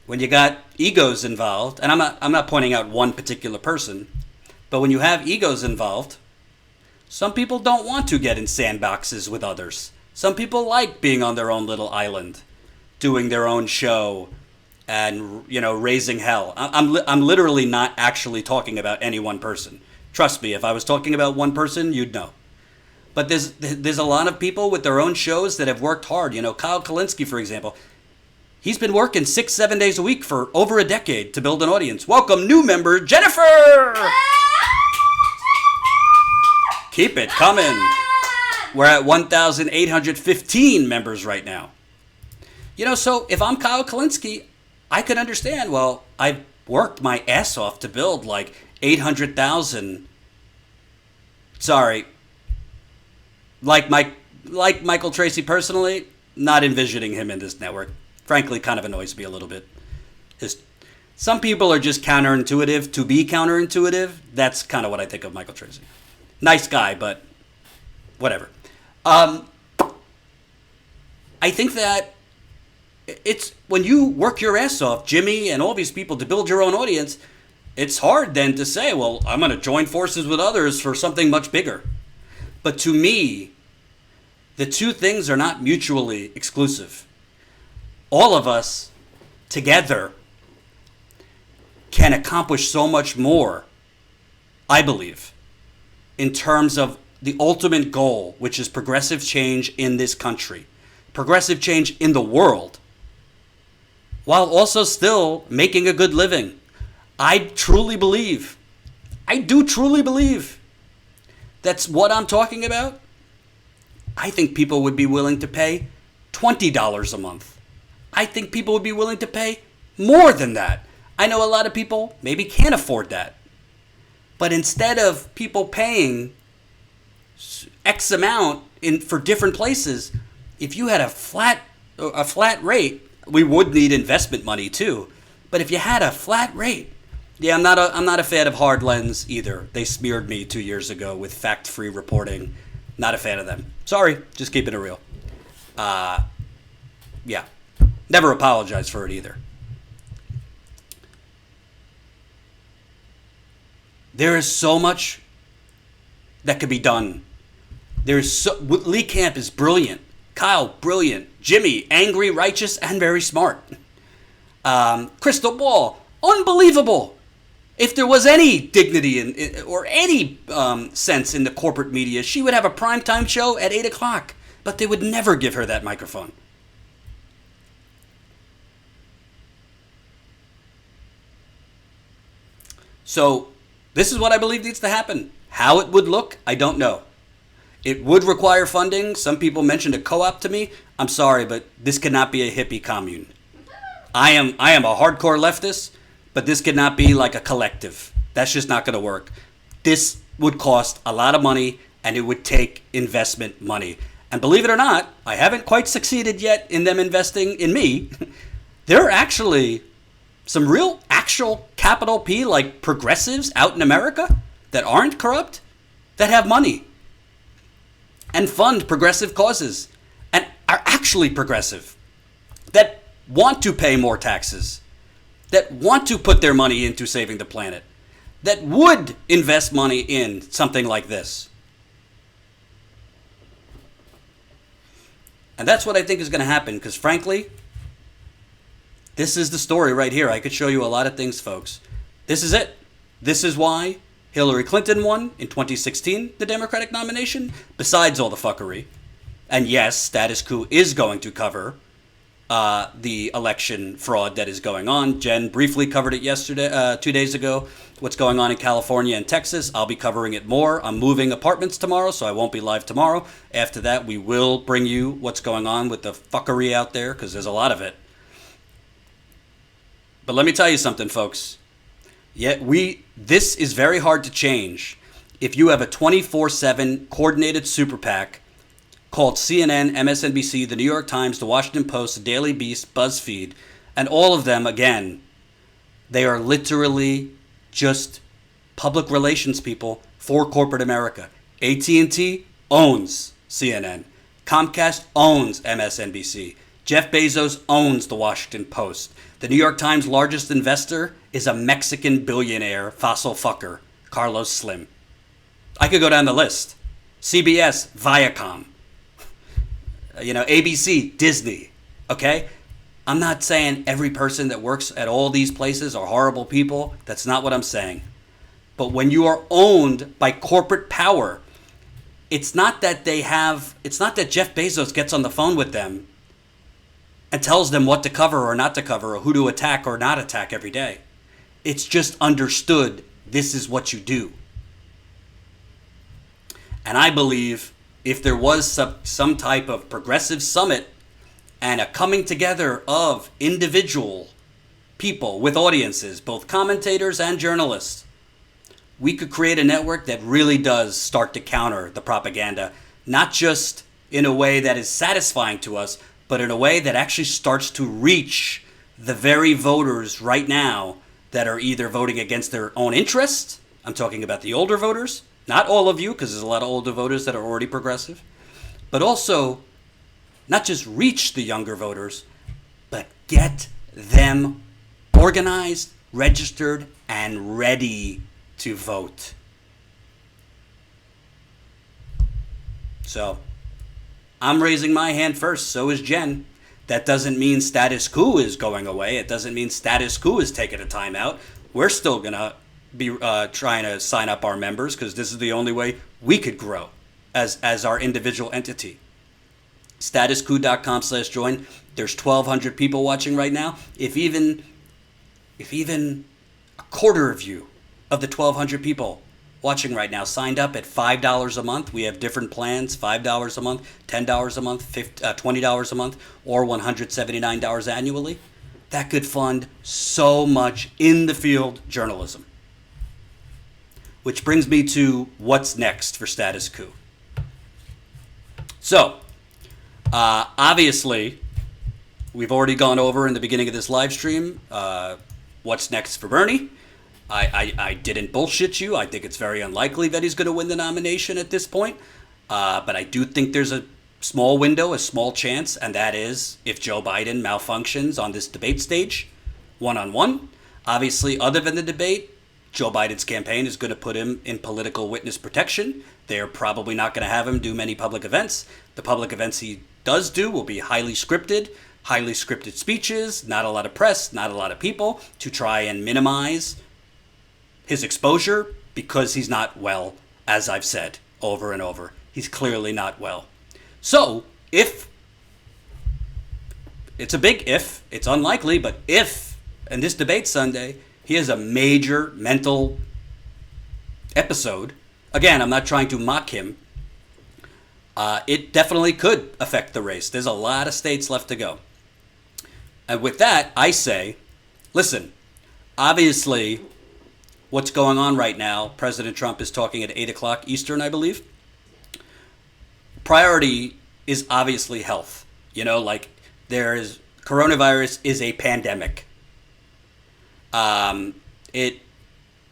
when you got egos involved, and I'm not pointing out one particular person, but when you have egos involved, some people don't want to get in sandboxes with others. Some people like being on their own little island, doing their own show, and raising hell. I'm literally not actually talking about any one person. Trust me, if I was talking about one person, you'd know. But there's a lot of people with their own shows that have worked hard. Kyle Kalinske, for example, he's been working 6-7 days a week for over a decade to build an audience. Welcome, new member Jennifer. Keep it coming. We're at 1,815 members right now. So if I'm Kyle Kalinske, I could understand, well, I've worked my ass off to build like 800,000. Sorry. Like Michael Tracy personally, not envisioning him in this network. Frankly, kind of annoys me a little bit. Some people are just counterintuitive to be counterintuitive. That's kind of what I think of Michael Tracy. Nice guy, but whatever. I think that it's when you work your ass off, Jimmy and all these people, to build your own audience, it's hard then to say, well, I'm going to join forces with others for something much bigger. But to me, the two things are not mutually exclusive. All of us together can accomplish so much more, I believe, in terms of the ultimate goal, which is progressive change in this country, progressive change in the world, while also still making a good living. I do truly believe that's what I'm talking about. I think people would be willing to pay $20 a month. I think people would be willing to pay more than that. I know a lot of people maybe can't afford that. But instead of people paying X amount for different places, if you had a flat rate, we would need investment money too. But if you had a flat rate, yeah, I'm not a fan of Hard Lens either. They smeared me 2 years ago with fact-free reporting. Not a fan of them. Sorry, just keeping it real. Yeah, never apologize for it either. There is so much that could be done. Lee Camp is brilliant. Kyle, brilliant. Jimmy, angry, righteous, and very smart. Crystal ball, unbelievable. If there was any dignity or any sense in the corporate media, she would have a primetime show at 8 o'clock. But they would never give her that microphone. So this is what I believe needs to happen. How it would look, I don't know. It would require funding. Some people mentioned a co-op to me. I'm sorry, but this cannot be a hippie commune. I am a hardcore leftist, but this cannot be like a collective. That's just not going to work. This would cost a lot of money, and it would take investment money. And believe it or not, I haven't quite succeeded yet in them investing in me. There are actually some real actual capital P, like progressives out in America that aren't corrupt, that have money and fund progressive causes and are actually progressive, that want to pay more taxes, that want to put their money into saving the planet, that would invest money in something like this. And that's what I think is going to happen, because frankly, this is the story right here. I could show you a lot of things, folks. This is it. This is why Hillary Clinton won in 2016, the Democratic nomination, besides all the fuckery. And yes, Status Coup is going to cover the election fraud that is going on. Jen briefly covered it yesterday, 2 days ago, what's going on in California and Texas. I'll be covering it more. I'm moving apartments tomorrow, so I won't be live tomorrow. After that, we will bring you what's going on with the fuckery out there, because there's a lot of it. But let me tell you something, folks. This is very hard to change if you have a 24/7 coordinated super PAC called CNN, MSNBC, the New York Times, the Washington Post, the Daily Beast, BuzzFeed, and all of them, again, they are literally just public relations people for corporate America. AT&T owns CNN. Comcast owns MSNBC. Jeff Bezos owns the Washington Post. The New York Times' largest investor is a Mexican billionaire fossil fucker, Carlos Slim. I could go down the list. CBS, Viacom. ABC, Disney. Okay? I'm not saying every person that works at all these places are horrible people. That's not what I'm saying. But when you are owned by corporate power, it's not that Jeff Bezos gets on the phone with them and tells them what to cover or not to cover, or who to attack or not attack every day. It's just understood, this is what you do. And I believe if there was some type of progressive summit and a coming together of individual people with audiences, both commentators and journalists, we could create a network that really does start to counter the propaganda, not just in a way that is satisfying to us, but in a way that actually starts to reach the very voters right now that are either voting against their own interests. I'm talking about the older voters, not all of you, because there's a lot of older voters that are already progressive, but also not just reach the younger voters, but get them organized, registered, and ready to vote. So I'm raising my hand first, so is Jen. That doesn't mean status quo is going away. It doesn't mean status quo is taking a timeout. We're still going to be trying to sign up our members, because this is the only way we could grow as our individual entity. Statusquo.com/join. There's 1,200 people watching right now. If even a quarter of you, of the 1,200 people watching right now, signed up at $5 a month. We have different plans, $5 a month, $10 a month, $20 a month, or $179 annually. That could fund so much in the field journalism. Which brings me to what's next for Status Quo. So, obviously, we've already gone over in the beginning of this live stream what's next for Bernie. I didn't bullshit you. I think it's very unlikely that he's going to win the nomination at this point. But I do think there's a small window, a small chance, and that is if Joe Biden malfunctions on this debate stage, one-on-one. Obviously, other than the debate, Joe Biden's campaign is going to put him in political witness protection. They're probably not going to have him do many public events. The public events he does do will be highly scripted, highly scripted speeches, not a lot of press, not a lot of people, to try and minimize his exposure because he's not well, as I've said over and over. He's clearly not well. So, if, it's a big if, it's unlikely, but if, in this debate Sunday, he has a major mental episode, again, I'm not trying to mock him, it definitely could affect the race. There's a lot of states left to go. And with that, I say, listen, obviously, what's going on right now, President Trump is talking at 8 o'clock Eastern, I believe. Priority is obviously health. You know, like, coronavirus is a pandemic. It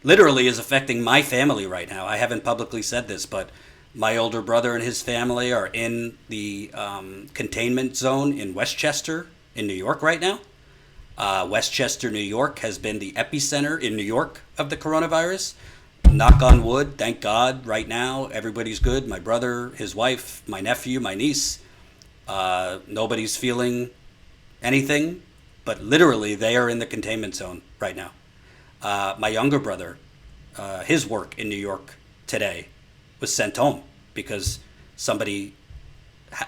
literally is affecting my family right now. I haven't publicly said this, but my older brother and his family are in the containment zone in Westchester, in New York right now. Westchester, New York has been the epicenter in New York of the coronavirus. Knock on wood, thank God, right now, everybody's good. My brother, his wife, my nephew, my niece, nobody's feeling anything, but literally they are in the containment zone right now. My younger brother, his work in New York today was sent home because somebody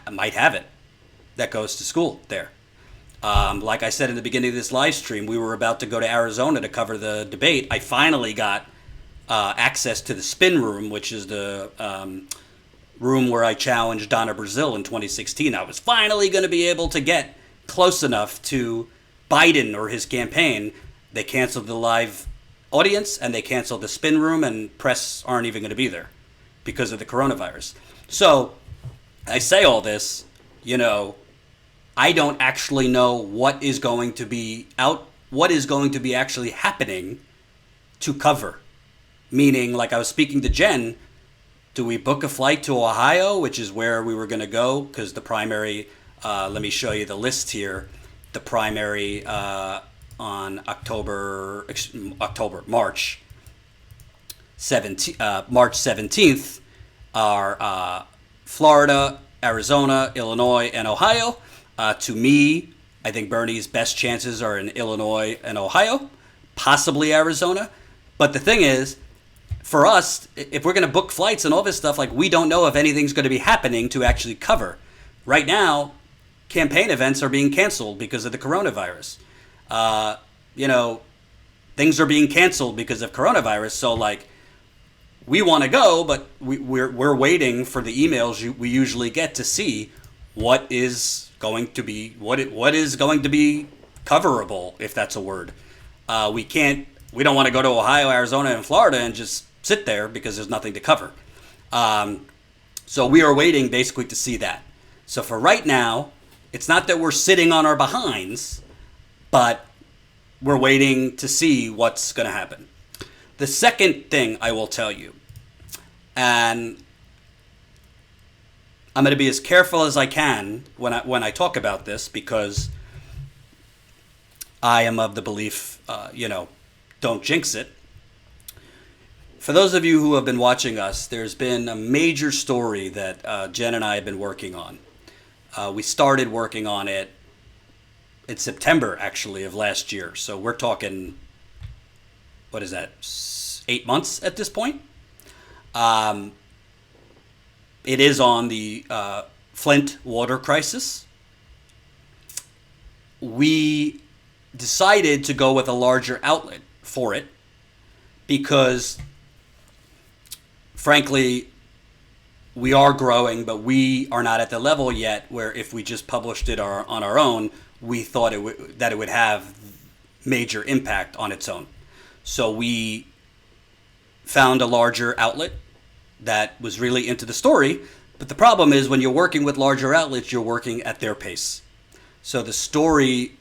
might have it that goes to school there. Like I said in the beginning of this live stream, we were about to go to Arizona to cover the debate. I finally got access to the spin room, which is the room where I challenged Donna Brazile in 2016. I was finally going to be able to get close enough to Biden or his campaign. They canceled the live audience and they canceled the spin room, and press aren't even going to be there because of the coronavirus. So I say all this, you know, I don't actually know what is going to be actually happening to cover. Meaning, like I was speaking to Jen, do we book a flight to Ohio, which is where we were going to go? Because the primary, let me show you the list here. The primary on March 17th are Florida, Arizona, Illinois, and Ohio. To me, I think Bernie's best chances are in Illinois and Ohio, possibly Arizona. But the thing is, for us, if we're going to book flights and all this stuff, like, we don't know if anything's going to be happening to actually cover. Right now, campaign events are being canceled because of the coronavirus. You know, things are being canceled because of coronavirus. So, like, we want to go, but we're waiting for the emails we usually get to see what is going to be coverable, if that's a word. We don't want to go to Ohio, Arizona, and Florida and just sit there because there's nothing to cover. So we are waiting basically to see that. So for right now, it's not that we're sitting on our behinds, but we're waiting to see what's going to happen. The second thing I will tell you, and I'm going to be as careful as I can when I talk about this, because I am of the belief, don't jinx it. For those of you who have been watching us, there's been a major story that Jen and I have been working on. We started working on it in September, actually, of last year. So we're talking, 8 months at this point? It is on the Flint water crisis. We decided to go with a larger outlet for it because, frankly, we are growing, but we are not at the level yet where if we just published it on our own, we thought that it would have major impact on its own. So we found a larger outlet that was really into the story. But the problem is, when you're working with larger outlets, you're working at their pace. So the story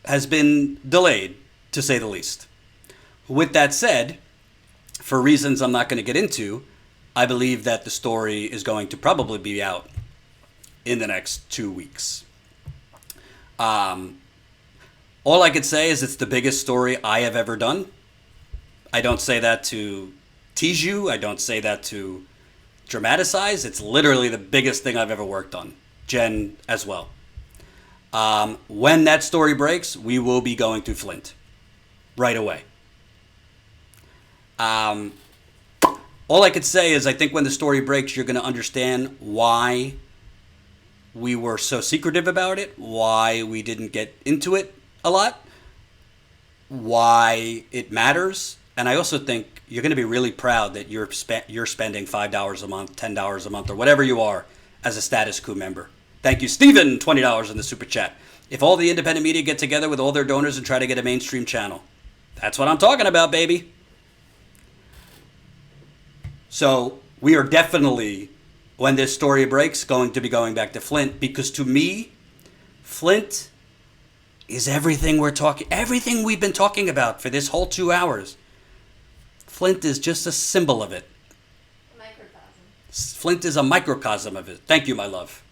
has been delayed, to say the least. With that said, for reasons I'm not going to get into, I believe that the story is going to probably be out in the next 2 weeks. All I could say is it's the biggest story I have ever done. I don't say that to tease you. I don't say that to dramatize. It's literally the biggest thing I've ever worked on. Jen as well. When that story breaks, we will be going to Flint right away. All I could say is I think when the story breaks, you're going to understand why we were so secretive about it, why we didn't get into it a lot, why it matters. And I also think you're going to be really proud that you're spending $5 a month, $10 a month, or whatever you are as a Status Coup member. Thank you, Steven, $20 in the super chat. If all the independent media get together with all their donors and try to get a mainstream channel. That's what I'm talking about, baby. So we are definitely, when this story breaks, going to be going back to Flint, because to me, Flint is everything everything we've been talking about for this whole 2 hours. Flint is just a symbol of it. Flint is a microcosm of it. Thank you, my love.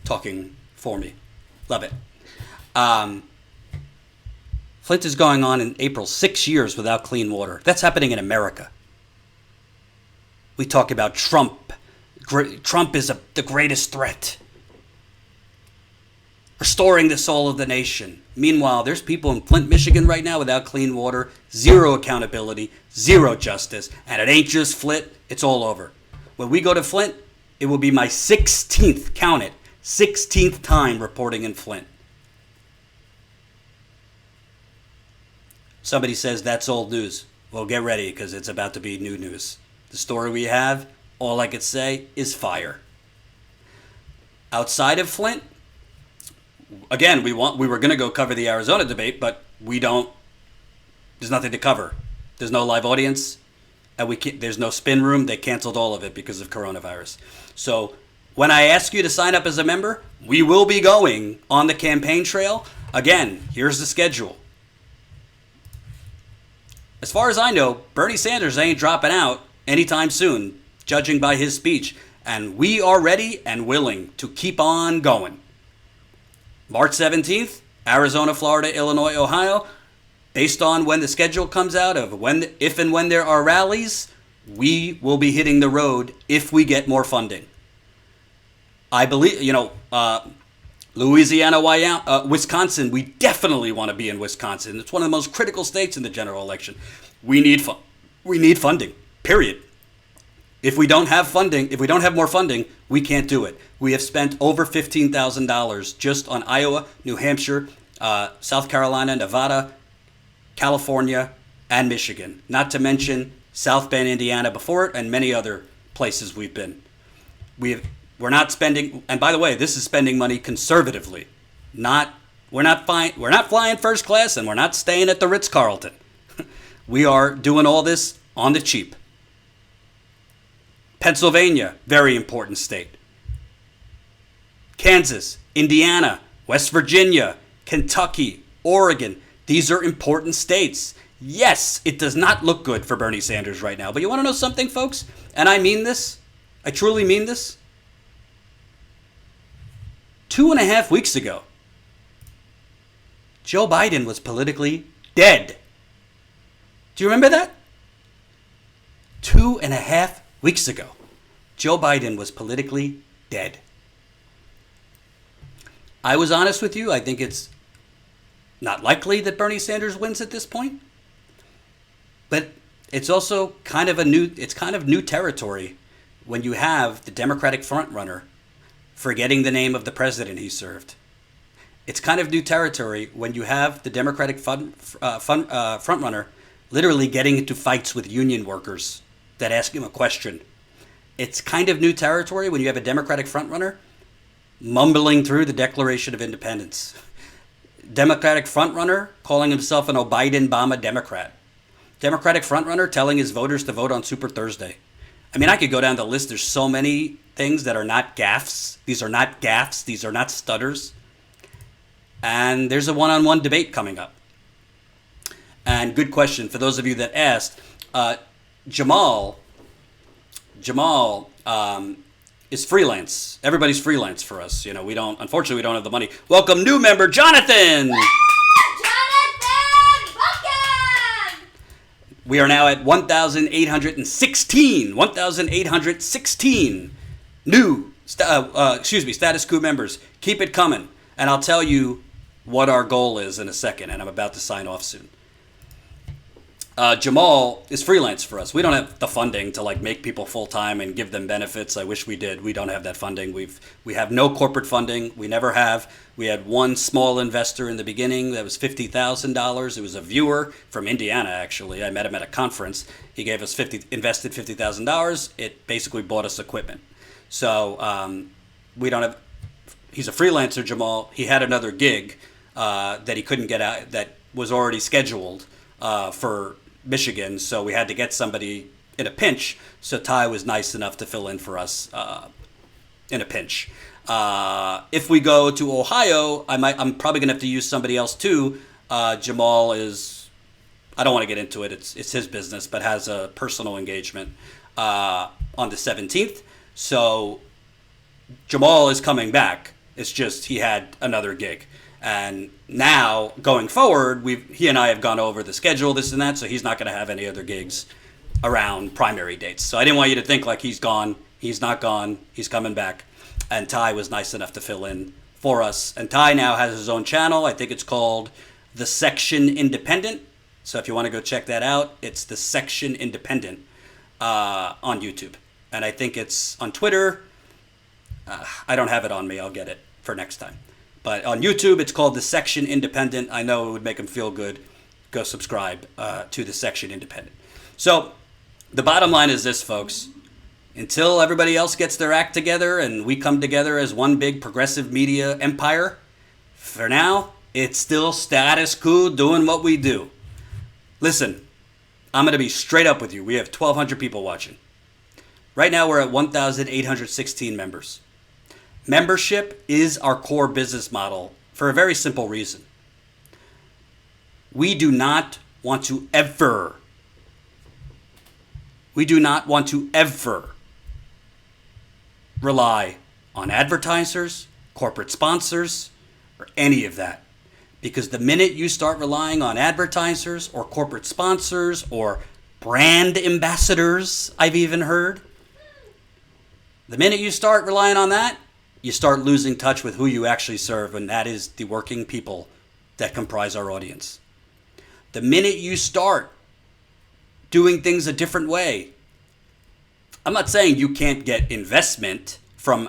Talking for me. Love it. Flint is going on in April 6 years without clean water. That's happening in America. We talk about Trump. Trump is the greatest threat. Restoring the soul of the nation. Meanwhile, there's people in Flint, Michigan right now without clean water, zero accountability, zero justice, and it ain't just Flint, it's all over. When we go to Flint, it will be my 16th, count it, 16th time reporting in Flint. Somebody says that's old news. Well, get ready, because it's about to be new news. The story we have, all I could say is fire. Outside of Flint, again, we were going to go cover the Arizona debate, but there's nothing to cover. There's no live audience, and there's no spin room. They canceled all of it because of coronavirus. So when I ask you to sign up as a member, we will be going on the campaign trail. Again, here's the schedule. As far as I know, Bernie Sanders ain't dropping out anytime soon, judging by his speech. And we are ready and willing to keep on going. March 17th, Arizona, Florida, Illinois, Ohio. Based on when the schedule comes out of if and when there are rallies, we will be hitting the road if we get more funding. I believe, Louisiana, Wisconsin, we definitely want to be in Wisconsin. It's one of the most critical states in the general election. We need funding, period. If we don't have more funding, we can't do it. We have spent over $15,000 just on Iowa, New Hampshire, South Carolina, Nevada, California, and Michigan. Not to mention South Bend, Indiana before it, and many other places we've been. We're not spending, and by the way, this is spending money conservatively. We're not flying first class, and we're not staying at the Ritz-Carlton. We are doing all this on the cheap. Pennsylvania, very important state. Kansas, Indiana, West Virginia, Kentucky, Oregon. These are important states. Yes, it does not look good for Bernie Sanders right now. But you want to know something, folks? And I mean this. I truly mean this. 2.5 weeks ago, Joe Biden was politically dead. Do you remember that? 2.5 weeks ago, Joe Biden was politically dead. I was honest with you. I think it's not likely that Bernie Sanders wins at this point. But it's also kind of new territory when you have the Democratic frontrunner forgetting the name of the president he served. It's kind of new territory when you have the Democratic frontrunner literally getting into fights with union workers that ask him a question. It's kind of new territory when you have a Democratic frontrunner mumbling through the Declaration of Independence. Democratic frontrunner calling himself an O'Biden-Bama Democrat. Democratic frontrunner telling his voters to vote on Super Thursday. I mean, I could go down the list. There's so many things that are not gaffes. These are not gaffes. These are not stutters. And there's a one-on-one debate coming up. And good question for those of you that asked. Jamal is freelance. Everybody's freelance for us. Unfortunately, we don't have the money. Welcome, new member, Jonathan! We are now at 1,816 new, status coup members. Keep it coming. And I'll tell you what our goal is in a second, and I'm about to sign off soon. Jamal is freelance for us. We don't have the funding to like make people full time and give them benefits. I wish we did. We don't have that funding. We have no corporate funding. We never have. We had one small investor in the beginning that was $50,000. It was a viewer from Indiana, actually. I met him at a conference. He gave us invested $50,000. It basically bought us equipment. So we don't have. He's a freelancer, Jamal. He had another gig that he couldn't get out. That was already scheduled for Michigan, so we had to get somebody in a pinch. So Ty was nice enough to fill in for us in a pinch. If we go to Ohio, I'm probably gonna have to use somebody else too. Jamal is, I don't want to get into it. It's his business, but has a personal engagement on the 17th. So Jamal is coming back. It's just he had another gig. And now, going forward, he and I have gone over the schedule, this and that, so he's not going to have any other gigs around primary dates. So I didn't want you to think like he's gone. He's not gone. He's coming back. And Ty was nice enough to fill in for us. And Ty now has his own channel. I think it's called The Section Independent. So if you want to go check that out, it's The Section Independent on YouTube. And I think it's on Twitter. I don't have it on me. I'll get it for next time. But on YouTube, it's called The Section Independent. I know it would make him feel good. Go subscribe to The Section Independent. So the bottom line is this, folks. Until everybody else gets their act together and we come together as one big progressive media empire, for now, it's still status quo doing what we do. Listen, I'm going to be straight up with you. We have 1,200 people watching. Right now, we're at 1,816 members. Membership is our core business model for a very simple reason. We do not want to ever rely on advertisers, corporate sponsors, or any of that. Because the minute you start relying on advertisers or corporate sponsors or brand ambassadors, I've even heard, the minute you start relying on that, you start losing touch with who you actually serve, and that is the working people that comprise our audience. The minute you start doing things a different way, I'm not saying you can't get investment from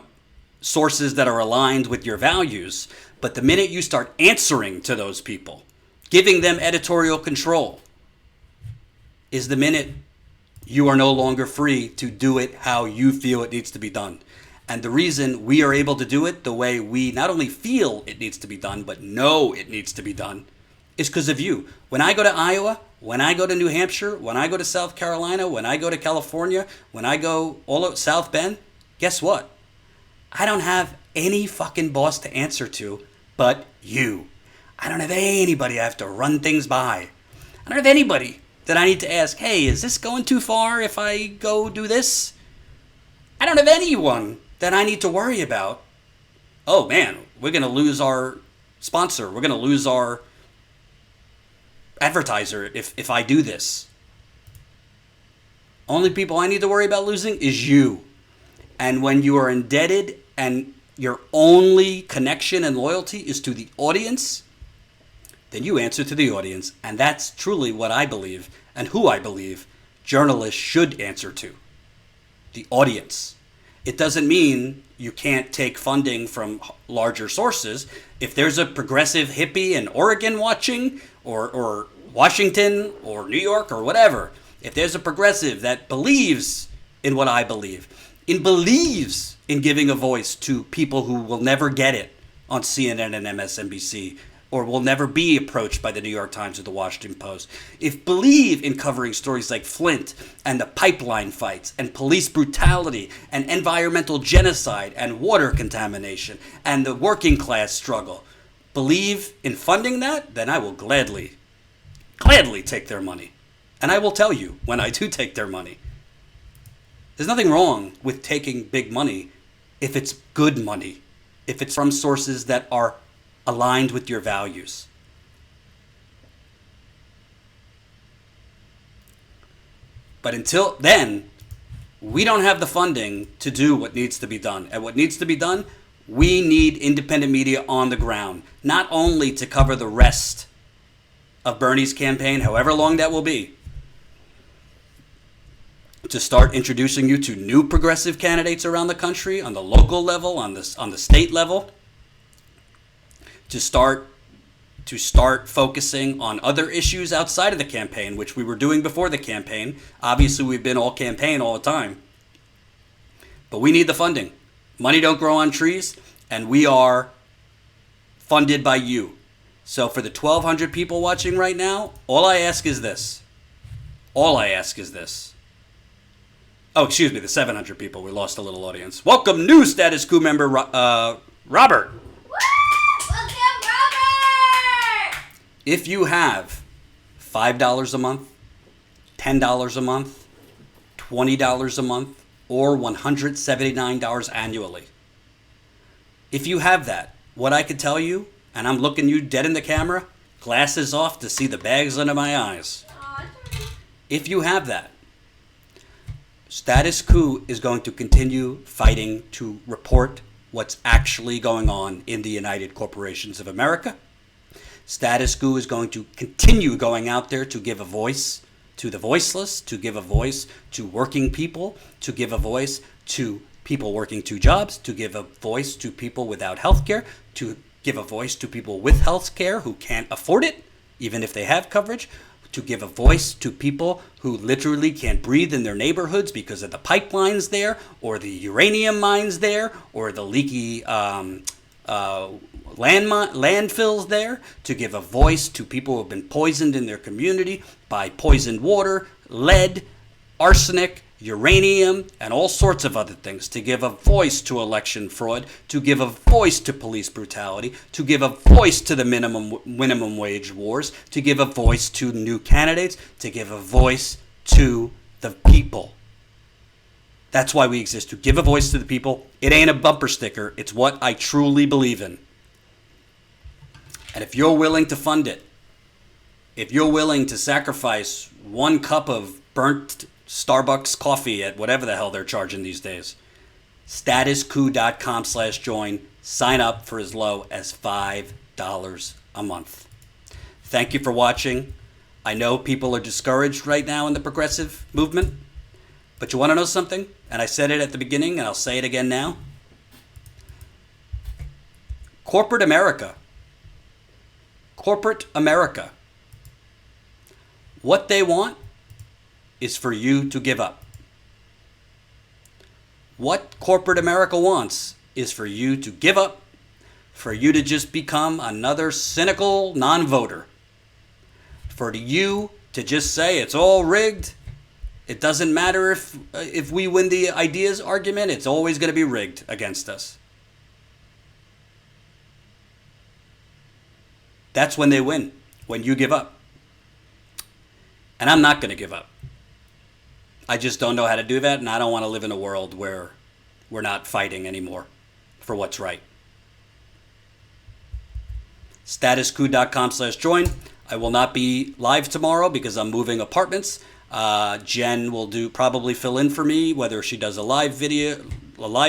sources that are aligned with your values, but the minute you start answering to those people, giving them editorial control, is the minute you are no longer free to do it how you feel it needs to be done. And the reason we are able to do it the way we not only feel it needs to be done, but know it needs to be done, is because of you. When I go to Iowa, when I go to New Hampshire, when I go to South Carolina, when I go to California, when I go all over South Bend, guess what? I don't have any fucking boss to answer to but you. I don't have anybody I have to run things by. I don't have anybody that I need to ask, hey, is this going too far if I go do this? I don't have anyone that I need to worry about. Oh man, we're going to lose our sponsor. We're going to lose our advertiser if I do this. Only people I need to worry about losing is you. And when you are indebted and your only connection and loyalty is to the audience, then you answer to the audience. And that's truly what I believe and who I believe journalists should answer to. The audience. It doesn't mean you can't take funding from larger sources. If there's a progressive hippie in Oregon watching, or Washington, or New York, or whatever, if there's a progressive that believes in what I believe, believes in giving a voice to people who will never get it on CNN and MSNBC, or will never be approached by the New York Times or the Washington Post, if believe in covering stories like Flint and the pipeline fights and police brutality and environmental genocide and water contamination and the working class struggle, believe in funding that, then I will gladly take their money. And I will tell you when I do take their money. There's nothing wrong with taking big money if it's good money, if it's from sources that are aligned with your values. But until then, we don't have the funding to do what needs to be done. And what needs to be done, We need independent media on the ground, not only to cover the rest of Bernie's campaign, however long that will be, to start introducing you to new progressive candidates around the country, on the local level, on the state level, to start focusing on other issues outside of the campaign, which we were doing before the campaign. Obviously, we've been all campaign all the time. But we need the funding. Money don't grow on trees, and we are funded by you. So for the 1,200 people watching right now, all I ask is this. Oh, excuse me, the 700 people. We lost a little audience. Welcome, new Status Quo member, Robert. Welcome, Robert! If you have $5 a month, $10 a month, $20 a month, or $179 annually, if you have that, what I could tell you, and I'm looking you dead in the camera, glasses off to see the bags under my eyes. If you have that, Status Quo is going to continue fighting to report what's actually going on in the United Corporations of America. Status Quo is going to continue going out there to give a voice to the voiceless, to give a voice to working people, to give a voice to people working two jobs, to give a voice to people without health care, to give a voice to people with health care who can't afford it, even if they have coverage, to give a voice to people who literally can't breathe in their neighborhoods because of the pipelines there, or the uranium mines there, or the leaky landfills there, to give a voice to people who have been poisoned in their community by poisoned water, lead, arsenic, uranium, and all sorts of other things, to give a voice to election fraud, to give a voice to police brutality, to give a voice to the minimum wage wars, to give a voice to new candidates, to give a voice to the people. That's why we exist, to give a voice to the people. It ain't a bumper sticker. It's what I truly believe in. And if you're willing to fund it, if you're willing to sacrifice 1 cup of burnt Starbucks coffee at whatever the hell they're charging these days, statusquo.com/join. Sign up for as low as $5 a month. Thank you for watching. I know people are discouraged right now in the progressive movement, but you want to know something? And I said it at the beginning, and I'll say it again now. Corporate America, what they want is for you to give up. What corporate America wants is for you to give up, for you to just become another cynical non-voter, for you to just say it's all rigged. It doesn't matter if we win the ideas argument, it's always going to be rigged against us. That's when they win, when you give up. And I'm not going to give up. I just don't know how to do that, and I don't want to live in a world where we're not fighting anymore for what's right. Statusquo.com/join. I will not be live tomorrow because I'm moving apartments. Jen will probably fill in for me, whether she does a live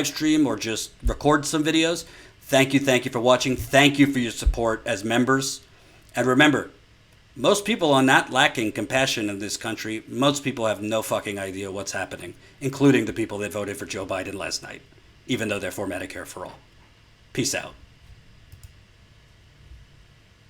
stream, or just record some videos. Thank you for watching. Thank you for your support as members. And remember, most people are not lacking compassion in this country. Most people have no fucking idea what's happening, including the people that voted for Joe Biden last night, even though they're for Medicare for all. Peace out.